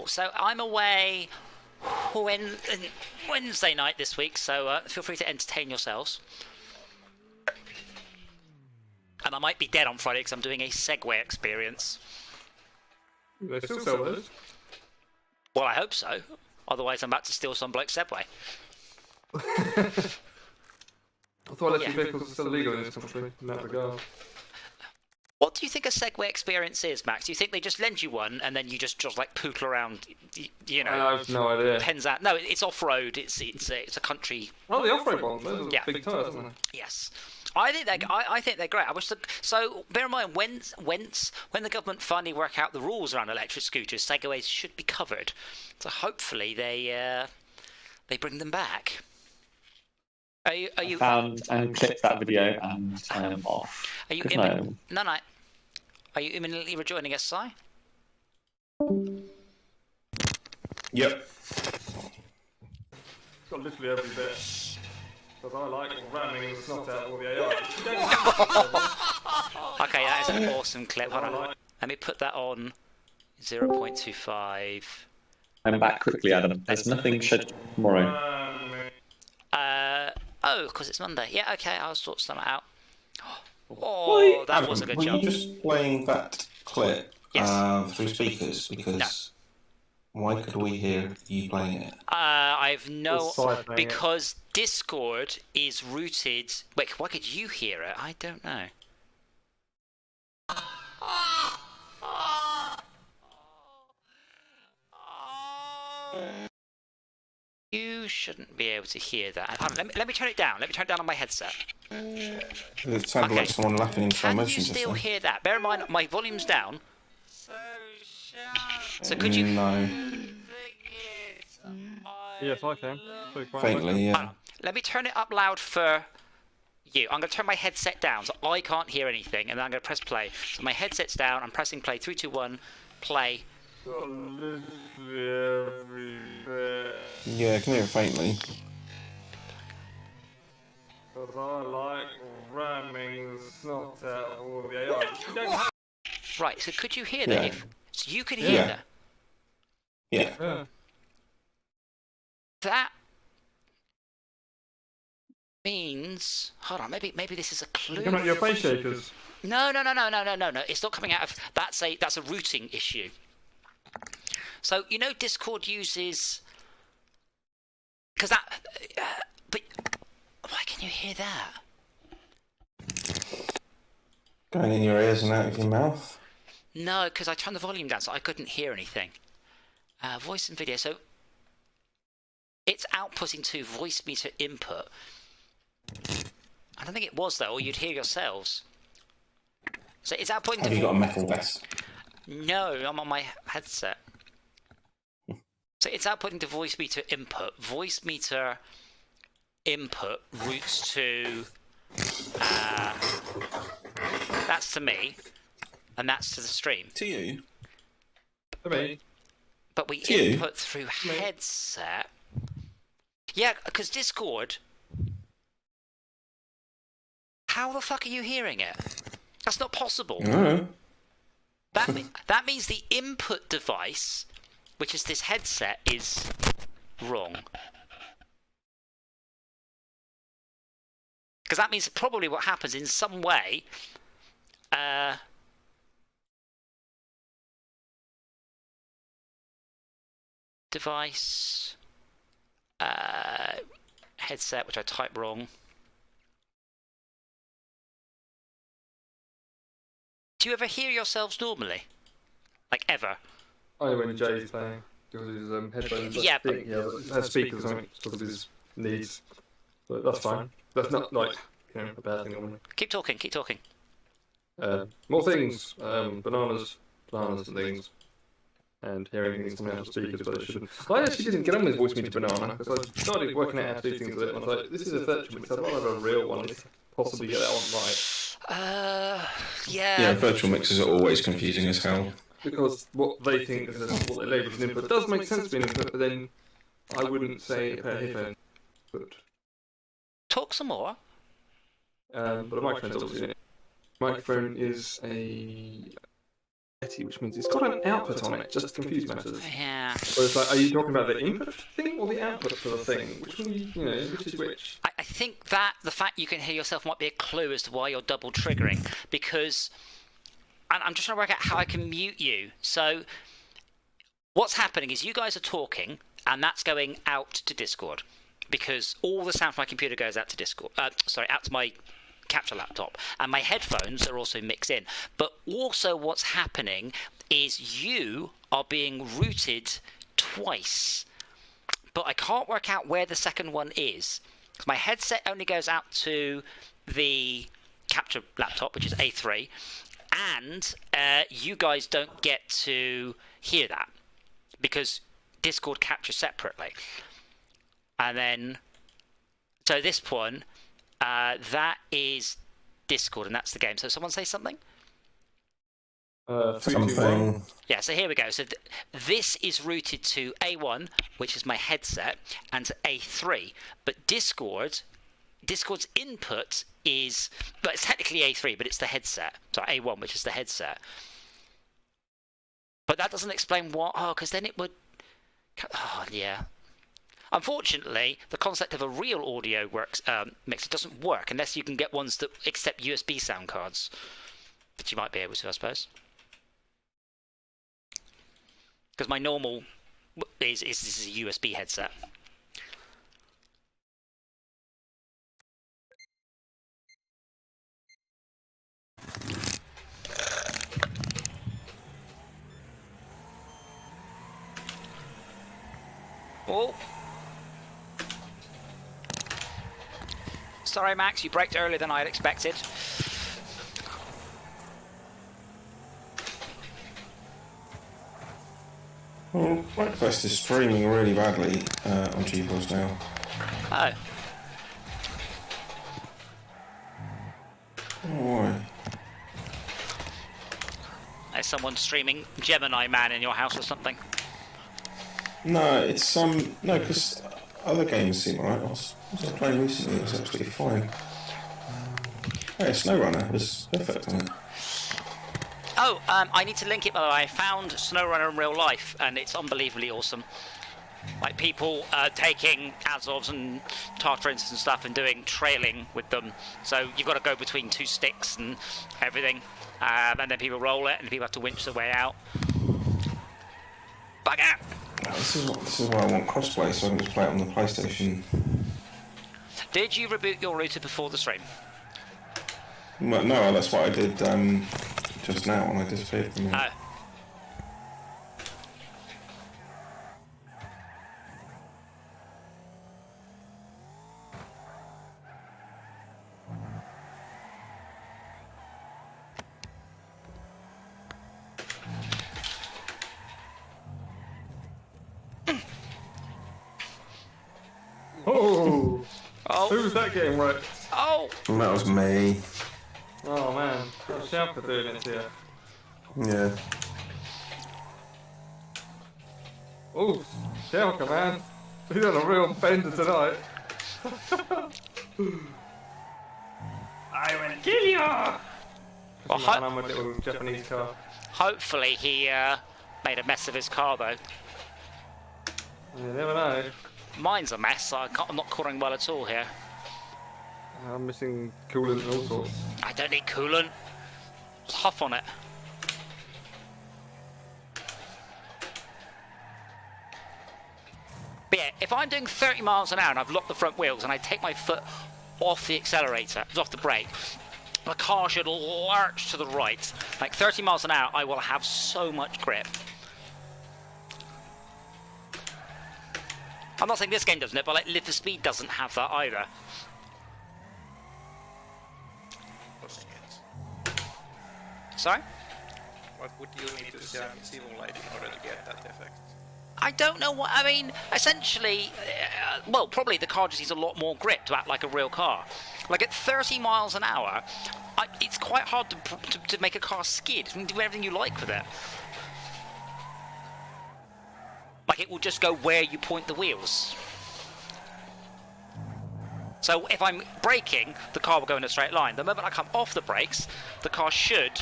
So I'm away Wednesday night this week, so feel free to entertain yourselves. And I might be dead on Friday because I'm doing a Segway experience. They still sell those? Well, I hope so. Otherwise, I'm about to steal some bloke's Segway. I thought electric vehicles are still illegal in this country, in that regard. What do you think a Segway experience is, Max? Do you think they just lend you one and then you just like pootle around, you know? I have no idea. Pens out. No, it's off-road. It's a country. Oh, the off-road ones. Those are big tyres, aren't they? Yes. I think they're great. I wish so. Bear in mind, when the government finally work out the rules around electric scooters, Segways should be covered. So hopefully they bring them back. Are you found and clicked that video and I'm off? Are you no. Are you imminently rejoining us, Si? Yep. It's got literally every bit. Because I like ramming the snot out all the AI. Okay, that is an awesome clip. Hold on. Let me put that on 0.25. I'm back quickly, Adam. There's nothing scheduled tomorrow. Oh, because it's Monday. Yeah, okay, I'll sort something out. Oh, that was a good job. Were you just playing that clip through speakers? Because why could we hear you playing it? I've no... Because Discord is routed... Wait, why could you hear it? I don't know. You shouldn't be able to hear that. Let me turn it down. Let me turn it down on my headset. It sounded like someone laughing in slow motion. Can you still hear that? Bear in mind, my volume's down. So could you... No. Yes, I can. Faintly, yeah. Let me turn it up loud for you. I'm going to turn my headset down so I can't hear anything, and then I'm going to press play. So my headset's down. I'm pressing play. 3, 2, 1. Play. Yeah, I can hear it faintly. Because I like ramming the snot out all the AI. Right, so could you hear that? You can hear that. Yeah. That means. Hold on. Maybe this is a clue. Come on, your face shakers. No. It's not coming out of. That's a routing issue. So Discord uses. Because that. But why can you hear that? Going in your ears and out of your mouth? No, because I turned the volume down, so I couldn't hear anything. Voice and video. So it's outputting to voice meter input. I don't think it was though, or you'd hear yourselves. So it's outputting. Have you got a metal vest? No, I'm on my headset. So it's outputting to voice meter input. Voice meter input routes to. That's to me, and that's to the stream. To you? To me. But we input through headset. Yeah, because Discord. How the fuck are you hearing it? That's not possible. No. That means the input device, which is this headset, is wrong. Because that means probably what happens in some way. Device. Headset, which I typed wrong. Do you ever hear yourselves normally? Like ever? Only when Jay's playing. Because his headphones has speakers on it because of his needs. But that's fine. That's not like a bad thing normally. Keep talking. More things. Bananas and things. And hearing things coming out of speakers, but I shouldn't. I actually didn't get on with voice meter banana because I started working out how to do things with it. And I was like, this is a virtual mix. I'd rather have a real one to possibly get that one right. Yeah, virtual mixes are always confusing as hell. Because what they think is what they label as an input does make sense to be an input, but then I wouldn't say a pair of headphones. Talk some more. But a microphone's obviously in it. Microphone is a Yeti, which means it's got an output on it, just to confuse matters. Yeah. So it's like, are you talking about the input thing or the output for the thing? Which one, which is which? I think that the fact you can hear yourself might be a clue as to why you're double triggering, because I'm just trying to work out how I can mute you. So what's happening is you guys are talking, and that's going out to Discord, because all the sound from my computer goes out to Discord. Out to my capture laptop, and my headphones are also mixed in. But also what's happening is you are being routed twice, but I can't work out where the second one is, because my headset only goes out to the capture laptop, which is A3, and you guys don't get to hear that because Discord captures separately. And then so this one, that is Discord, and that's the game. So someone say something? Something. Yeah, so here we go. So this is routed to A1, which is my headset, and to A3. But Discord's input is, but it's technically A3, but it's the headset. So A1, which is the headset. But that doesn't explain what. Oh, because then it would. Oh, yeah. Unfortunately, the concept of a real audio mixer doesn't work unless you can get ones that accept USB sound cards, which you might be able to, I suppose. Because my normal this is a USB headset. Oh. Sorry, Max, you braked earlier than I had expected. Well, Wreckfest is streaming really badly on GeForce now. Oh. Why? Is someone streaming Gemini Man in your house or something? No, it's no, because other games seem alright. I was playing recently, it was absolutely fine. Hey, SnowRunner was perfect on it. Oh, I need to link it, by the way. I found SnowRunner in real life, and it's unbelievably awesome. Like, people taking Azovs and Tartarans and stuff and doing trailing with them. So you've got to go between 2 sticks and everything. And then people roll it, and people have to winch their way out. Bugger! This is why I want crossplay, so I can just play it on the PlayStation. Did you reboot your router before the stream? No, that's what I did just now when I disappeared from it. Oh! Oh! Who was that getting wrecked? Oh! That was me. Oh man, that was Schalke doing it here. Yeah. Oh, Schalke, man. He's on a real bender tonight. I will kill you! Well, I'm a little Japanese car. hopefully he made a mess of his car, though. You never know. Mine's a mess. I'm not cornering well at all here. I'm missing coolant and all sorts. I don't need coolant. Just huff on it. But yeah, if I'm doing 30 miles an hour and I've locked the front wheels and I take my foot off the accelerator, off the brake, the car should lurch to the right. Like 30 miles an hour, I will have so much grip. I'm not saying this game doesn't it, but like Live for Speed doesn't have that either. Sorry? What would you need to simulate in order to get that effect? I don't know what, I mean, essentially, well, probably the car just needs a lot more grip to act like a real car. Like at 30 miles an hour, it's quite hard to make a car skid. You can do everything you like with it. Like it will just go where you point the wheels. So if I'm braking, the car will go in a straight line. The moment I come off the brakes, the car should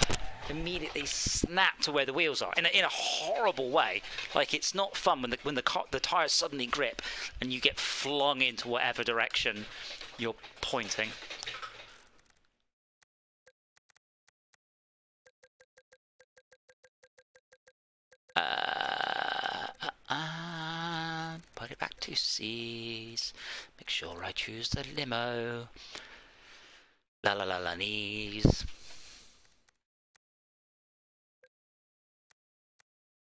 immediately snap to where the wheels are in a horrible way. Like it's not fun when the tires suddenly grip and you get flung into whatever direction you're pointing. Put it back to C's. Make sure I choose the limo. La la la la knees.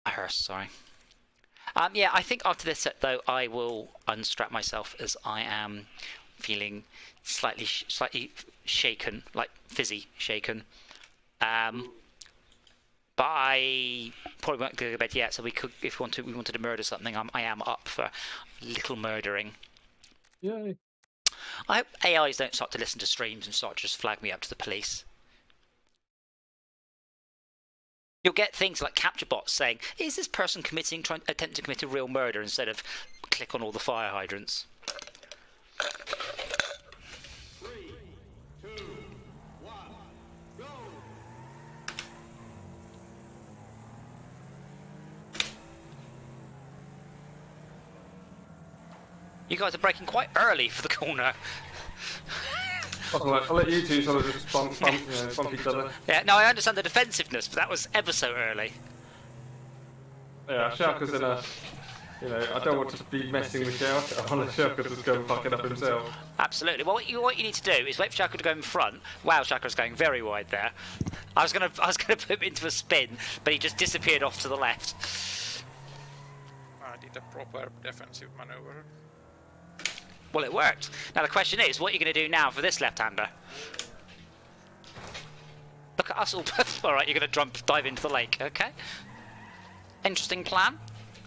A hearse, sorry. Yeah, I think after this set though, I will unstrap myself as I am feeling slightly shaken, like fizzy shaken. But I probably won't go to bed yet, so we could, if we wanted to murder something, I am up for a little murdering. Yay. I hope AIs don't start to listen to streams and start to just flag me up to the police. You'll get things like capture bots saying, is this person attempting to commit a real murder, instead of click on all the fire hydrants. 3, 2, 1, go! You guys are braking quite early for the corner. I'll let you two sort of just bump each other. Yeah, no, I understand the defensiveness, but that was ever so early. Yeah, Schalke's in a... You know, I don't want to be messing with Schalke. I want Schalke to just go and fuck it up himself. Absolutely. Well, what you need to do is wait for Schalke to go in front. Wow, Schalke's going very wide there. I was gonna put him into a spin, but he just disappeared off to the left. I did a proper defensive maneuver. Well, it worked. Now the question is, what are you going to do now for this left-hander? Look at us all. All right, you're going to dive into the lake. Okay. Interesting plan.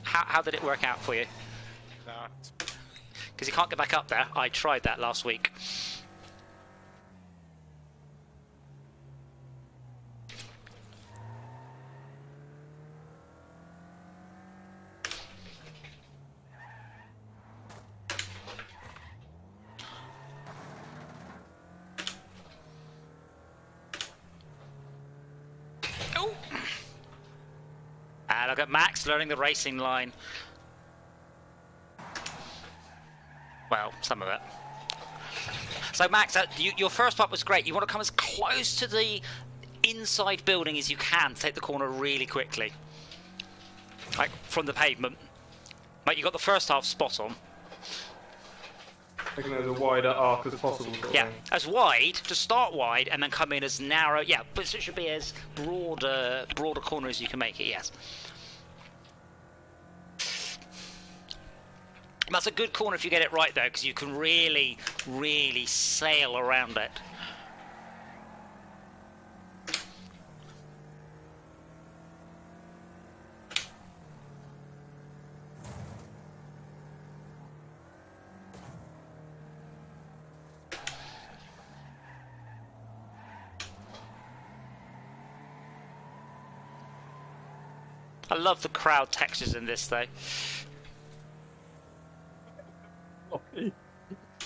How did it work out for you? That. Because you can't get back up there. I tried that last week. Oh. And look at Max learning the racing line. Well, some of it. So Max, your first part was great. You want to come as close to the inside building as you can to take the corner really quickly. Like, from the pavement. Like, you got the first half spot on. Making it as a wider arc as possible. Yeah, as wide, to start wide, and then come in as narrow. Yeah, but it should be as broader corner as you can make it, yes. That's a good corner if you get it right, though, because you can really, really sail around it. I love the crowd textures in this, though.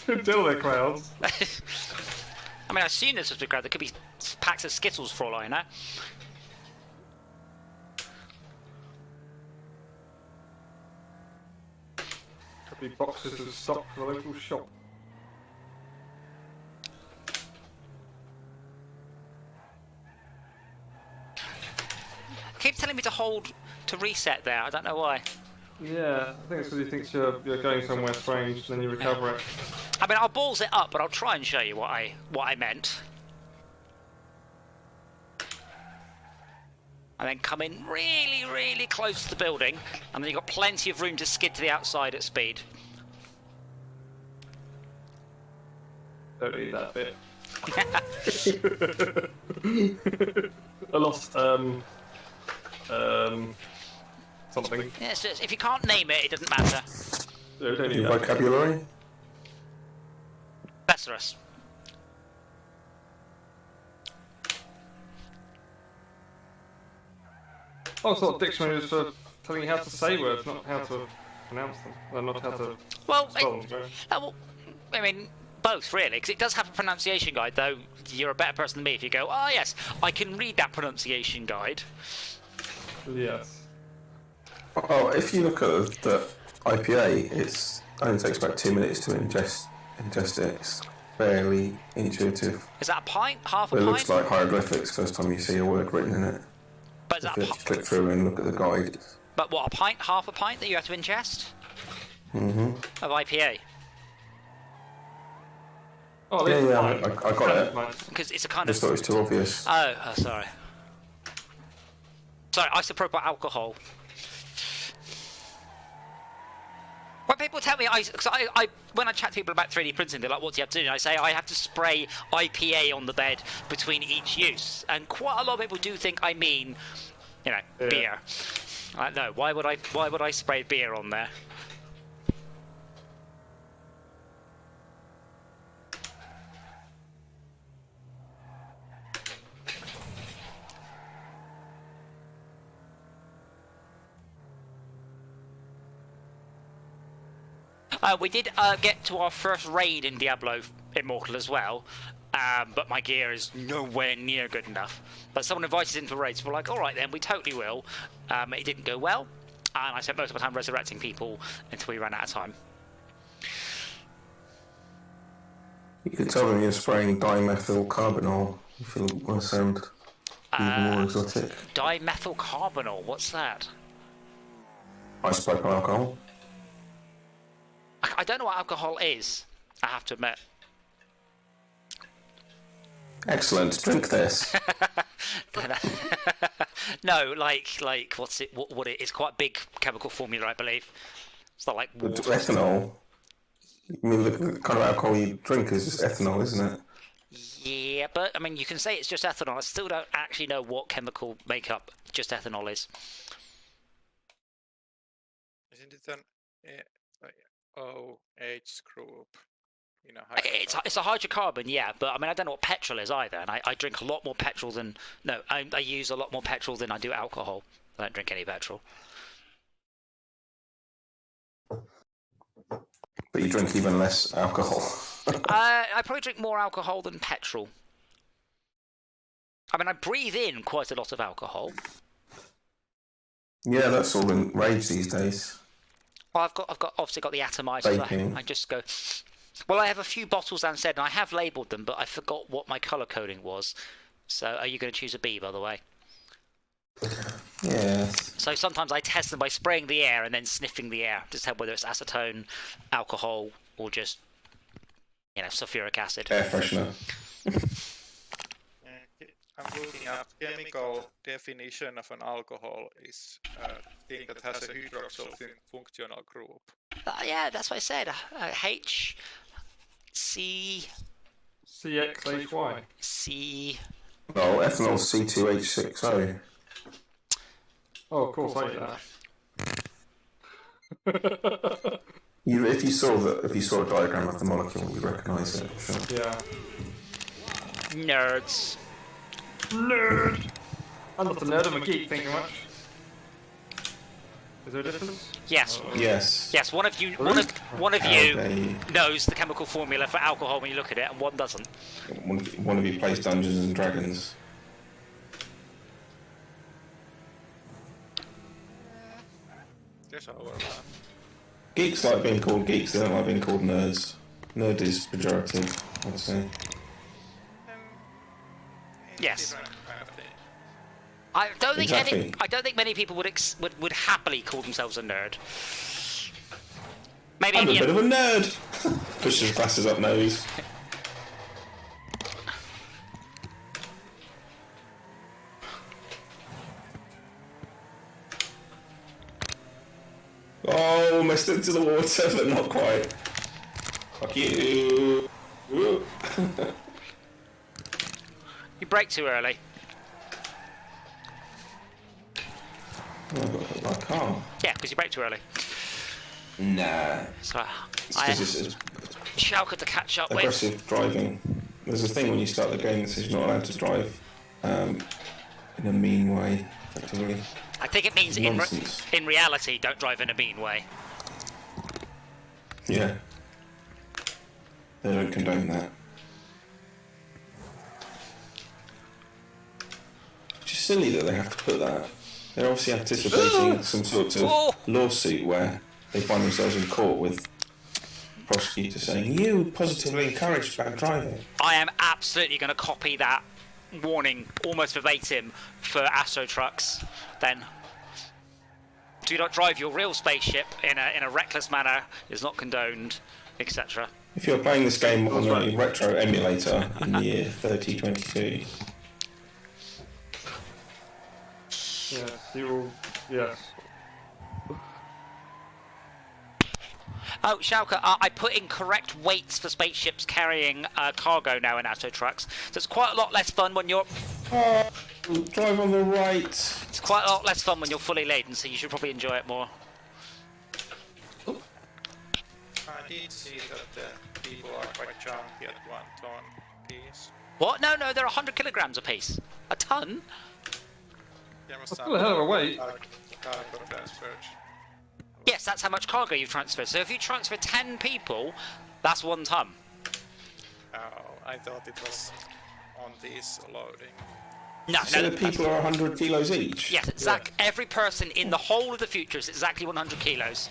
Couldn't tell their crowds. I mean, I assume this was a crowd. There could be packs of Skittles for all I know. Could be boxes of stock for the local shop. Keep telling me to hold to reset there. I don't know why. Yeah, I think it's because he thinks you're going somewhere strange, then you recover it. I mean, I'll balls it up, but I'll try and show you what I meant. And then come in really, really close to the building, and then you've got plenty of room to skid to the outside at speed. Don't need that bit. I lost something. Yeah, it's just, if you can't name it, it doesn't matter. So don't need Your that. vocabulary? Thesaurus. Oh, sort of dictionary is for telling you how to say words, not how to pronounce them. Well, not how to Well, spell them. sorry. well, I mean, both really, because it does have a pronunciation guide. Though you're a better person than me if you go, oh yes, I can read that pronunciation guide. Yes. Oh, if you look at the IPA, it only takes about 2 minutes to ingest it. It's fairly intuitive. Is that a pint? Half a It pint? looks like hieroglyphics first time you see a word written in it. But is If that you click through and look at the guide. But what, a pint? Half a pint that you have to ingest? Of IPA? Oh, Yeah, this yeah, is I got it. Because it's a kind Just of... thought it was too obvious. Oh, sorry. Sorry, isopropyl alcohol. When people tell me, because when I chat to people about 3D printing, they're like, what do you have to do? And I say, I have to spray IPA on the bed between each use. And quite a lot of people do think I mean, you know, beer. No, why would I spray beer on there? We did get to our first raid in Diablo Immortal as well, but my gear is nowhere near good enough. But someone invited us in for raids, so we're like, alright then, we totally will. It didn't go well, and I spent most of my time resurrecting people until we ran out of time. You could tell them you're spraying dimethyl carbonyl if you want to sound even more exotic. Dimethyl carbonyl, what's that? Isopropyl alcohol. I don't know what alcohol is, I have to admit. Excellent, drink this. No, like what's it? What it? It's quite a big chemical formula, I believe. It's not like water. Ethanol. I mean, the kind of alcohol you drink is just ethanol, isn't it? Yeah, but I mean, you can say it's just ethanol. I still don't actually know what chemical makeup just ethanol is. Isn't it an OH group? You know, It's a hydrocarbon, yeah, but I mean, I don't know what petrol is either, and I drink a lot more petrol than... No, I use a lot more petrol than I do alcohol. I don't drink any petrol. But you drink even less alcohol. I probably drink more alcohol than petrol. I mean, I breathe in quite a lot of alcohol. Yeah, that's all in rage these days. Well, I've obviously got the atomizer. Vaping. I just go. Well, I have a few bottles downstairs, and I have labelled them, but I forgot what my colour coding was. So, are you going to choose a B, by the way? Yes. So sometimes I test them by spraying the air and then sniffing the air to tell whether it's acetone, alcohol, or just, sulfuric acid. Air freshener. I'm looking up chemical definition of an alcohol is a thing that has a hydroxyl functional group. Yeah, that's what I said. H C CXHY. C. Oh, ethanol C2H6O. Oh, of course, I hate that. If you saw a diagram of the molecule, you'd recognise it. Sure. Yeah. Nerds. Nerd! I'm not a nerd, I'm a geek, thank you very much. Is there a difference? Yes. Yes. Yes, one of you Okay. knows the chemical formula for alcohol when you look at it, and one doesn't. One of you plays Dungeons and Dragons. There's overlap. Geeks like being called geeks, they don't like being called nerds. Nerd is pejorative, I'd say. Yes. Different kind of thing. I don't think Exactly. I don't think many people would happily call themselves a nerd. Maybe I'm a bit of a nerd! Pushes glasses up nose. Oh, almost into the water, but not quite. Fuck you. Woo. you brake too early. Oh, I've got to put my car. Yeah, because you brake too early. Nah. So It's I 'cause it's shouted to catch up with. aggressive driving. There's a thing when you start the game that says you're not allowed to drive in a mean way, effectively. I think it means Nonsense. in reality, don't drive in a mean way. Yeah. They don't condone that. Which is silly that they have to put that. They're obviously anticipating some sort of lawsuit where they find themselves in court with prosecutors saying, you positively encouraged bad driving. I am absolutely going to copy that warning almost verbatim for Astro trucks. Then, do not drive your real spaceship in a reckless manner. Is not condoned, etc. If you're playing this game on a retro emulator in the year 3022, Yes, you will. Yes. Oh, Shauka, I put in correct weights for spaceships carrying cargo now in Astro trucks. So it's quite a lot less fun when you're. drive on the right. It's quite a lot less fun when you're fully laden, so you should probably enjoy it more. I did see that the people are quite chunky at 1 ton piece. What? No, they're 100 kilograms apiece. A ton? There was That's still a hell of a weight. cargo transfers. Yes, that's how much cargo you've transferred. So if you transfer 10 people, that's 1 ton. Oh, I thought it was on this loading. No, So no. the people are 100 kilos each. Yes, exactly. Every person in the whole of the future is exactly 100 kilos.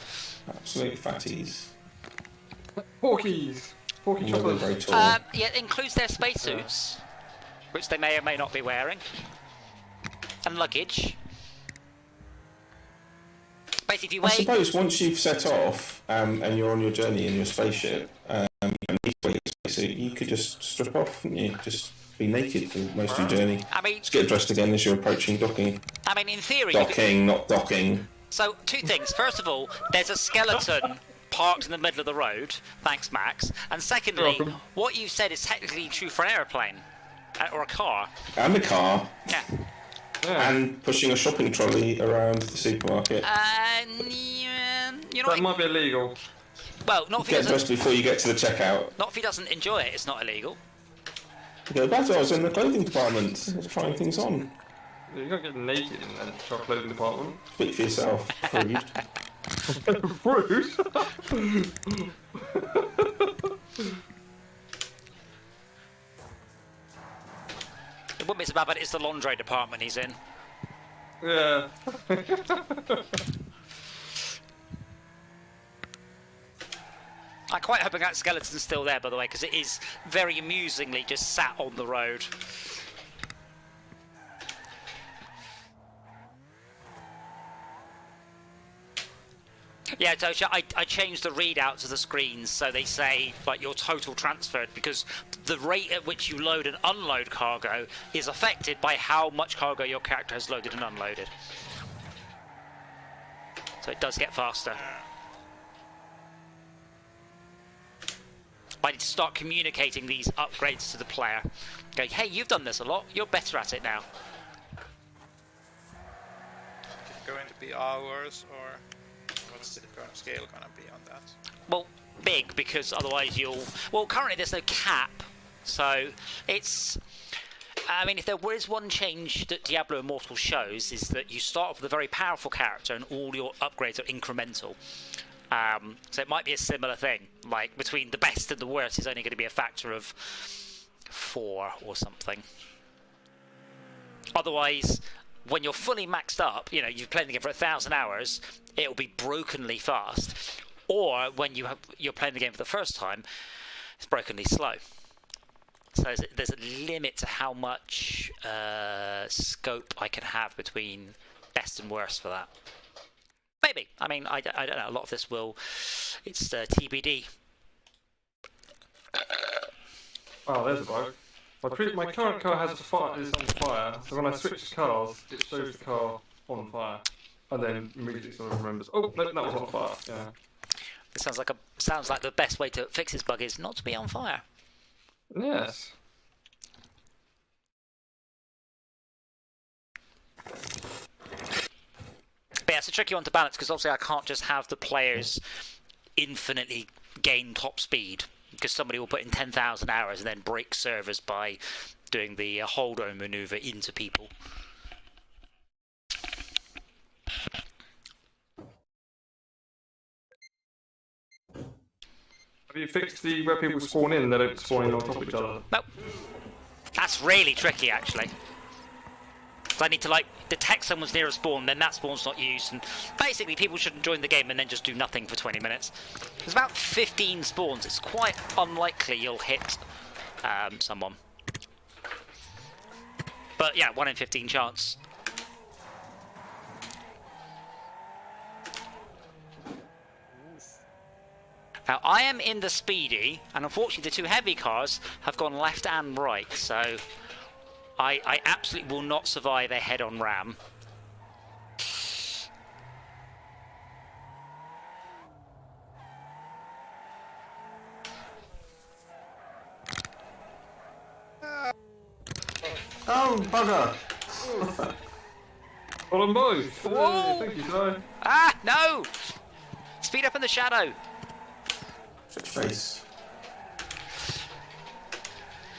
Absolute fatties. Porkies. Porky Not choppers. very tall. Yeah, it includes their spacesuits, which they may or may not be wearing, and luggage. Basically, if you I weigh... suppose once you've set off and you're on your journey in your spaceship, you don't need to wear your spacesuit, you could just strip off, couldn't you? Just be naked for most of your journey. I mean, Just get dressed again as you're approaching docking. in theory... you could- Docking, not docking. So, 2 things. First of all, there's a skeleton parked in the middle of the road. Thanks, Max. And secondly, Welcome. what you've said is technically true for an aeroplane. Or a car. And a car. Yeah. Yeah. And pushing a shopping trolley around the supermarket. You're not... That might be illegal. Well, not if he Get doesn't... dressed before you get to the checkout. Not if he doesn't enjoy it, it's not illegal. You go, that's I was in the clothing department. I was trying things on. You can't get naked in the shop clothing department. Speak for yourself. Rude. Rude. It wouldn't be so bad, but it's the laundry department he's in. Yeah. I'm quite hoping that skeleton's still there, by the way, because it is very amusingly just sat on the road. Yeah, Tosha, I changed the readouts of the screens so they say like your total transferred, because the rate at which you load and unload cargo is affected by how much cargo your character has loaded and unloaded. So it does get faster. I need to start communicating these upgrades to the player. Going, hey, you've done this a lot. You're better at it now. Is it going to be hours, or what's the current scale going to be on that? Well, big, because otherwise you'll... Well, currently there's no cap, so it's... I mean, if there is one change that Diablo Immortal shows, is that you start off with a very powerful character and all your upgrades are incremental. So it might be a similar thing, like between the best and the worst is only going to be a factor of 4 or something. Otherwise, when you're fully maxed up, you know, you've played the game for 1,000 hours, it'll be brokenly fast. Or when you're playing the game for the first time, it's brokenly slow. So there's a limit to how much scope I can have between best and worst for that. Maybe. I mean, I don't know. A lot of this will... It's TBD. Oh, there's a bug. My current car is on fire, so when I switch cars, it shows the car on fire. And then immediately sort of remembers, oh, no, that was on fire. Yeah. It sounds like the best way to fix this bug is not to be on fire. Yes. But yeah, it's a tricky one to balance, because obviously I can't just have the players infinitely gain top speed, because somebody will put in 10,000 hours and then break servers by doing the holdo maneuver into people. Have you fixed the where people spawn in and they don't spawn in on top of each other? Nope. That's really tricky, actually. I need to like detect someone's near a spawn, then that spawn's not used, and basically people shouldn't join the game and then just do nothing for 20 minutes. There's about 15 spawns. It's quite unlikely you'll hit someone. But yeah, 1 in 15 chance. Now I am in the speedy, and unfortunately the 2 heavy cars have gone left and right, so I absolutely will not survive a head-on ram. Oh, bugger! Hold on, boys! Whoa! Thank you, sir. Ah, no! Speed up in the shadow. Switch face.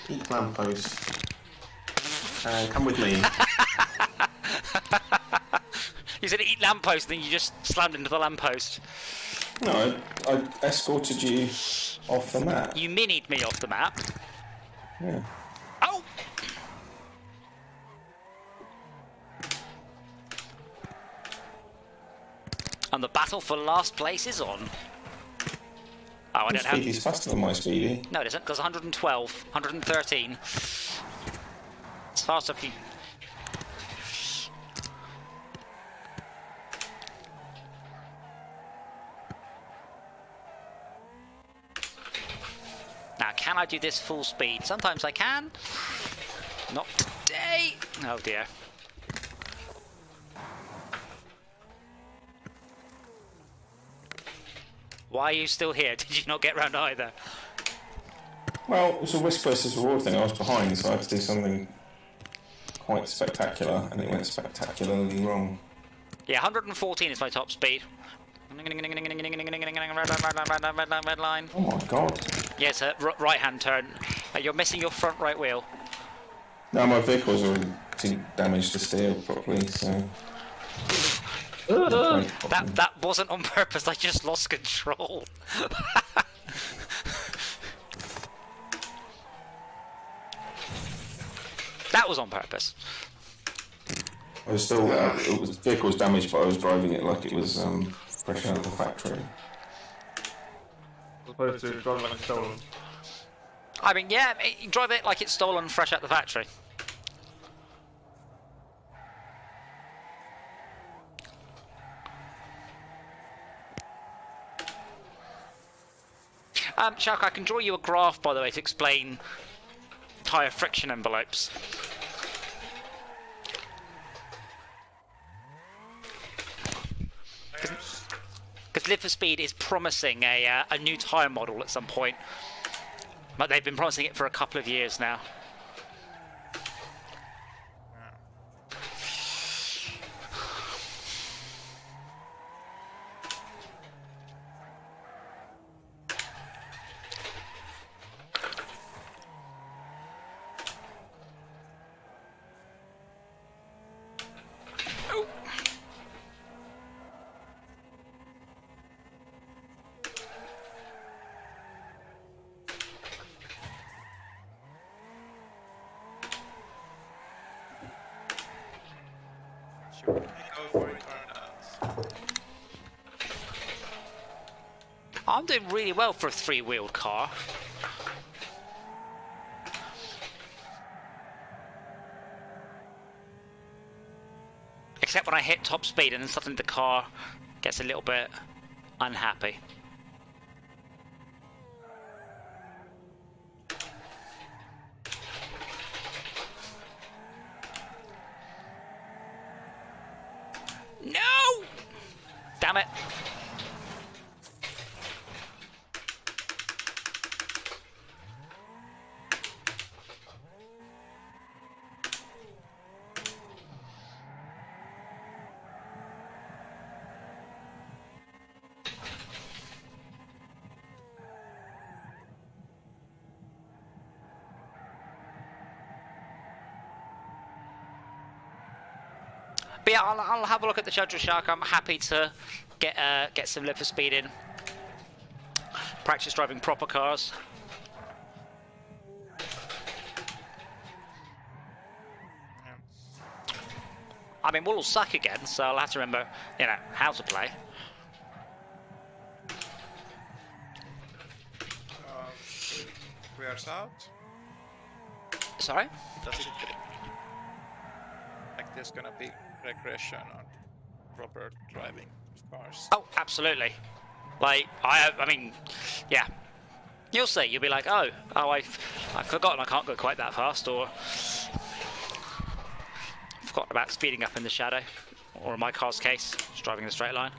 Eat lamppost. Come with me. You said eat lamppost, then you just slammed into the lamppost. No, I escorted you off the map. You minied me off the map. Yeah. Oh! And the battle for last place is on. Oh, I don't have... Speedy's faster than my Speedy. No, it isn't, because 112, 113. It's faster if you... Now, can I do this full speed? Sometimes I can. Not today. Oh dear. Why are you still here? Did you not get round either? Well, it was a risk versus reward thing. I was behind, so I had to do something quite spectacular, and it went spectacularly wrong. Yeah, 114 is my top speed. Red line. Oh my god. Yes, right-hand turn. You're missing your front right wheel. No, my vehicle's already too damaged to steer properly, so... That wasn't on purpose, I just lost control. That was on purpose. I was still, the vehicle was damaged, but I was driving it like it was fresh out of the factory. As opposed to driving like it's stolen. I mean, yeah, you drive it like it's stolen fresh out the factory. Shark, I can draw you a graph, by the way, to explain tyre friction envelopes. Because Live for Speed is promising a new tyre model at some point. But they've been promising it for a couple of years now. Should we go for it or not? I'm doing really well for a three-wheeled car. Except when I hit top speed and then suddenly the car gets a little bit unhappy. No! Damn it. But yeah, I'll have a look at the schedule, Shark. I'm happy to get some Live for Speed in. Practice driving proper cars. I mean, we'll all suck again, so I'll have to remember, you know, how to play. Clears out. Sorry? Does it like there's gonna be regression on proper driving of cars? Oh, absolutely. Like, I mean, yeah. You'll see. You'll be like, oh, I've forgotten I can't go quite that fast, or forgotten about speeding up in the shadow, or in my car's case, just driving in a straight line.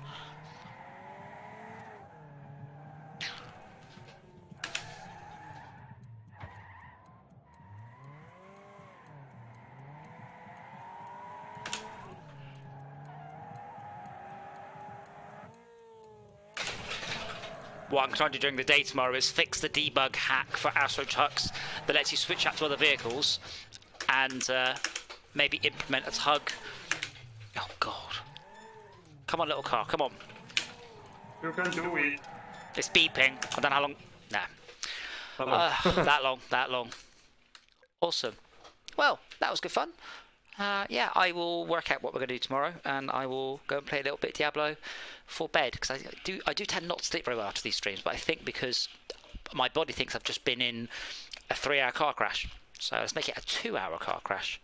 What I'm trying to do during the day tomorrow is fix the debug hack for Astro Trucks that lets you switch out to other vehicles and maybe implement a tug. Oh god. Come on, little car, come on. You can do it. It's beeping. I don't know how long. Nah. That long. Awesome. Well, that was good fun. Yeah, I will work out what we're going to do tomorrow, and I will go and play a little bit Diablo for bed, because I do tend not to sleep very well after these streams, but I think because my body thinks I've just been in a 3-hour car crash, so let's make it a 2-hour car crash,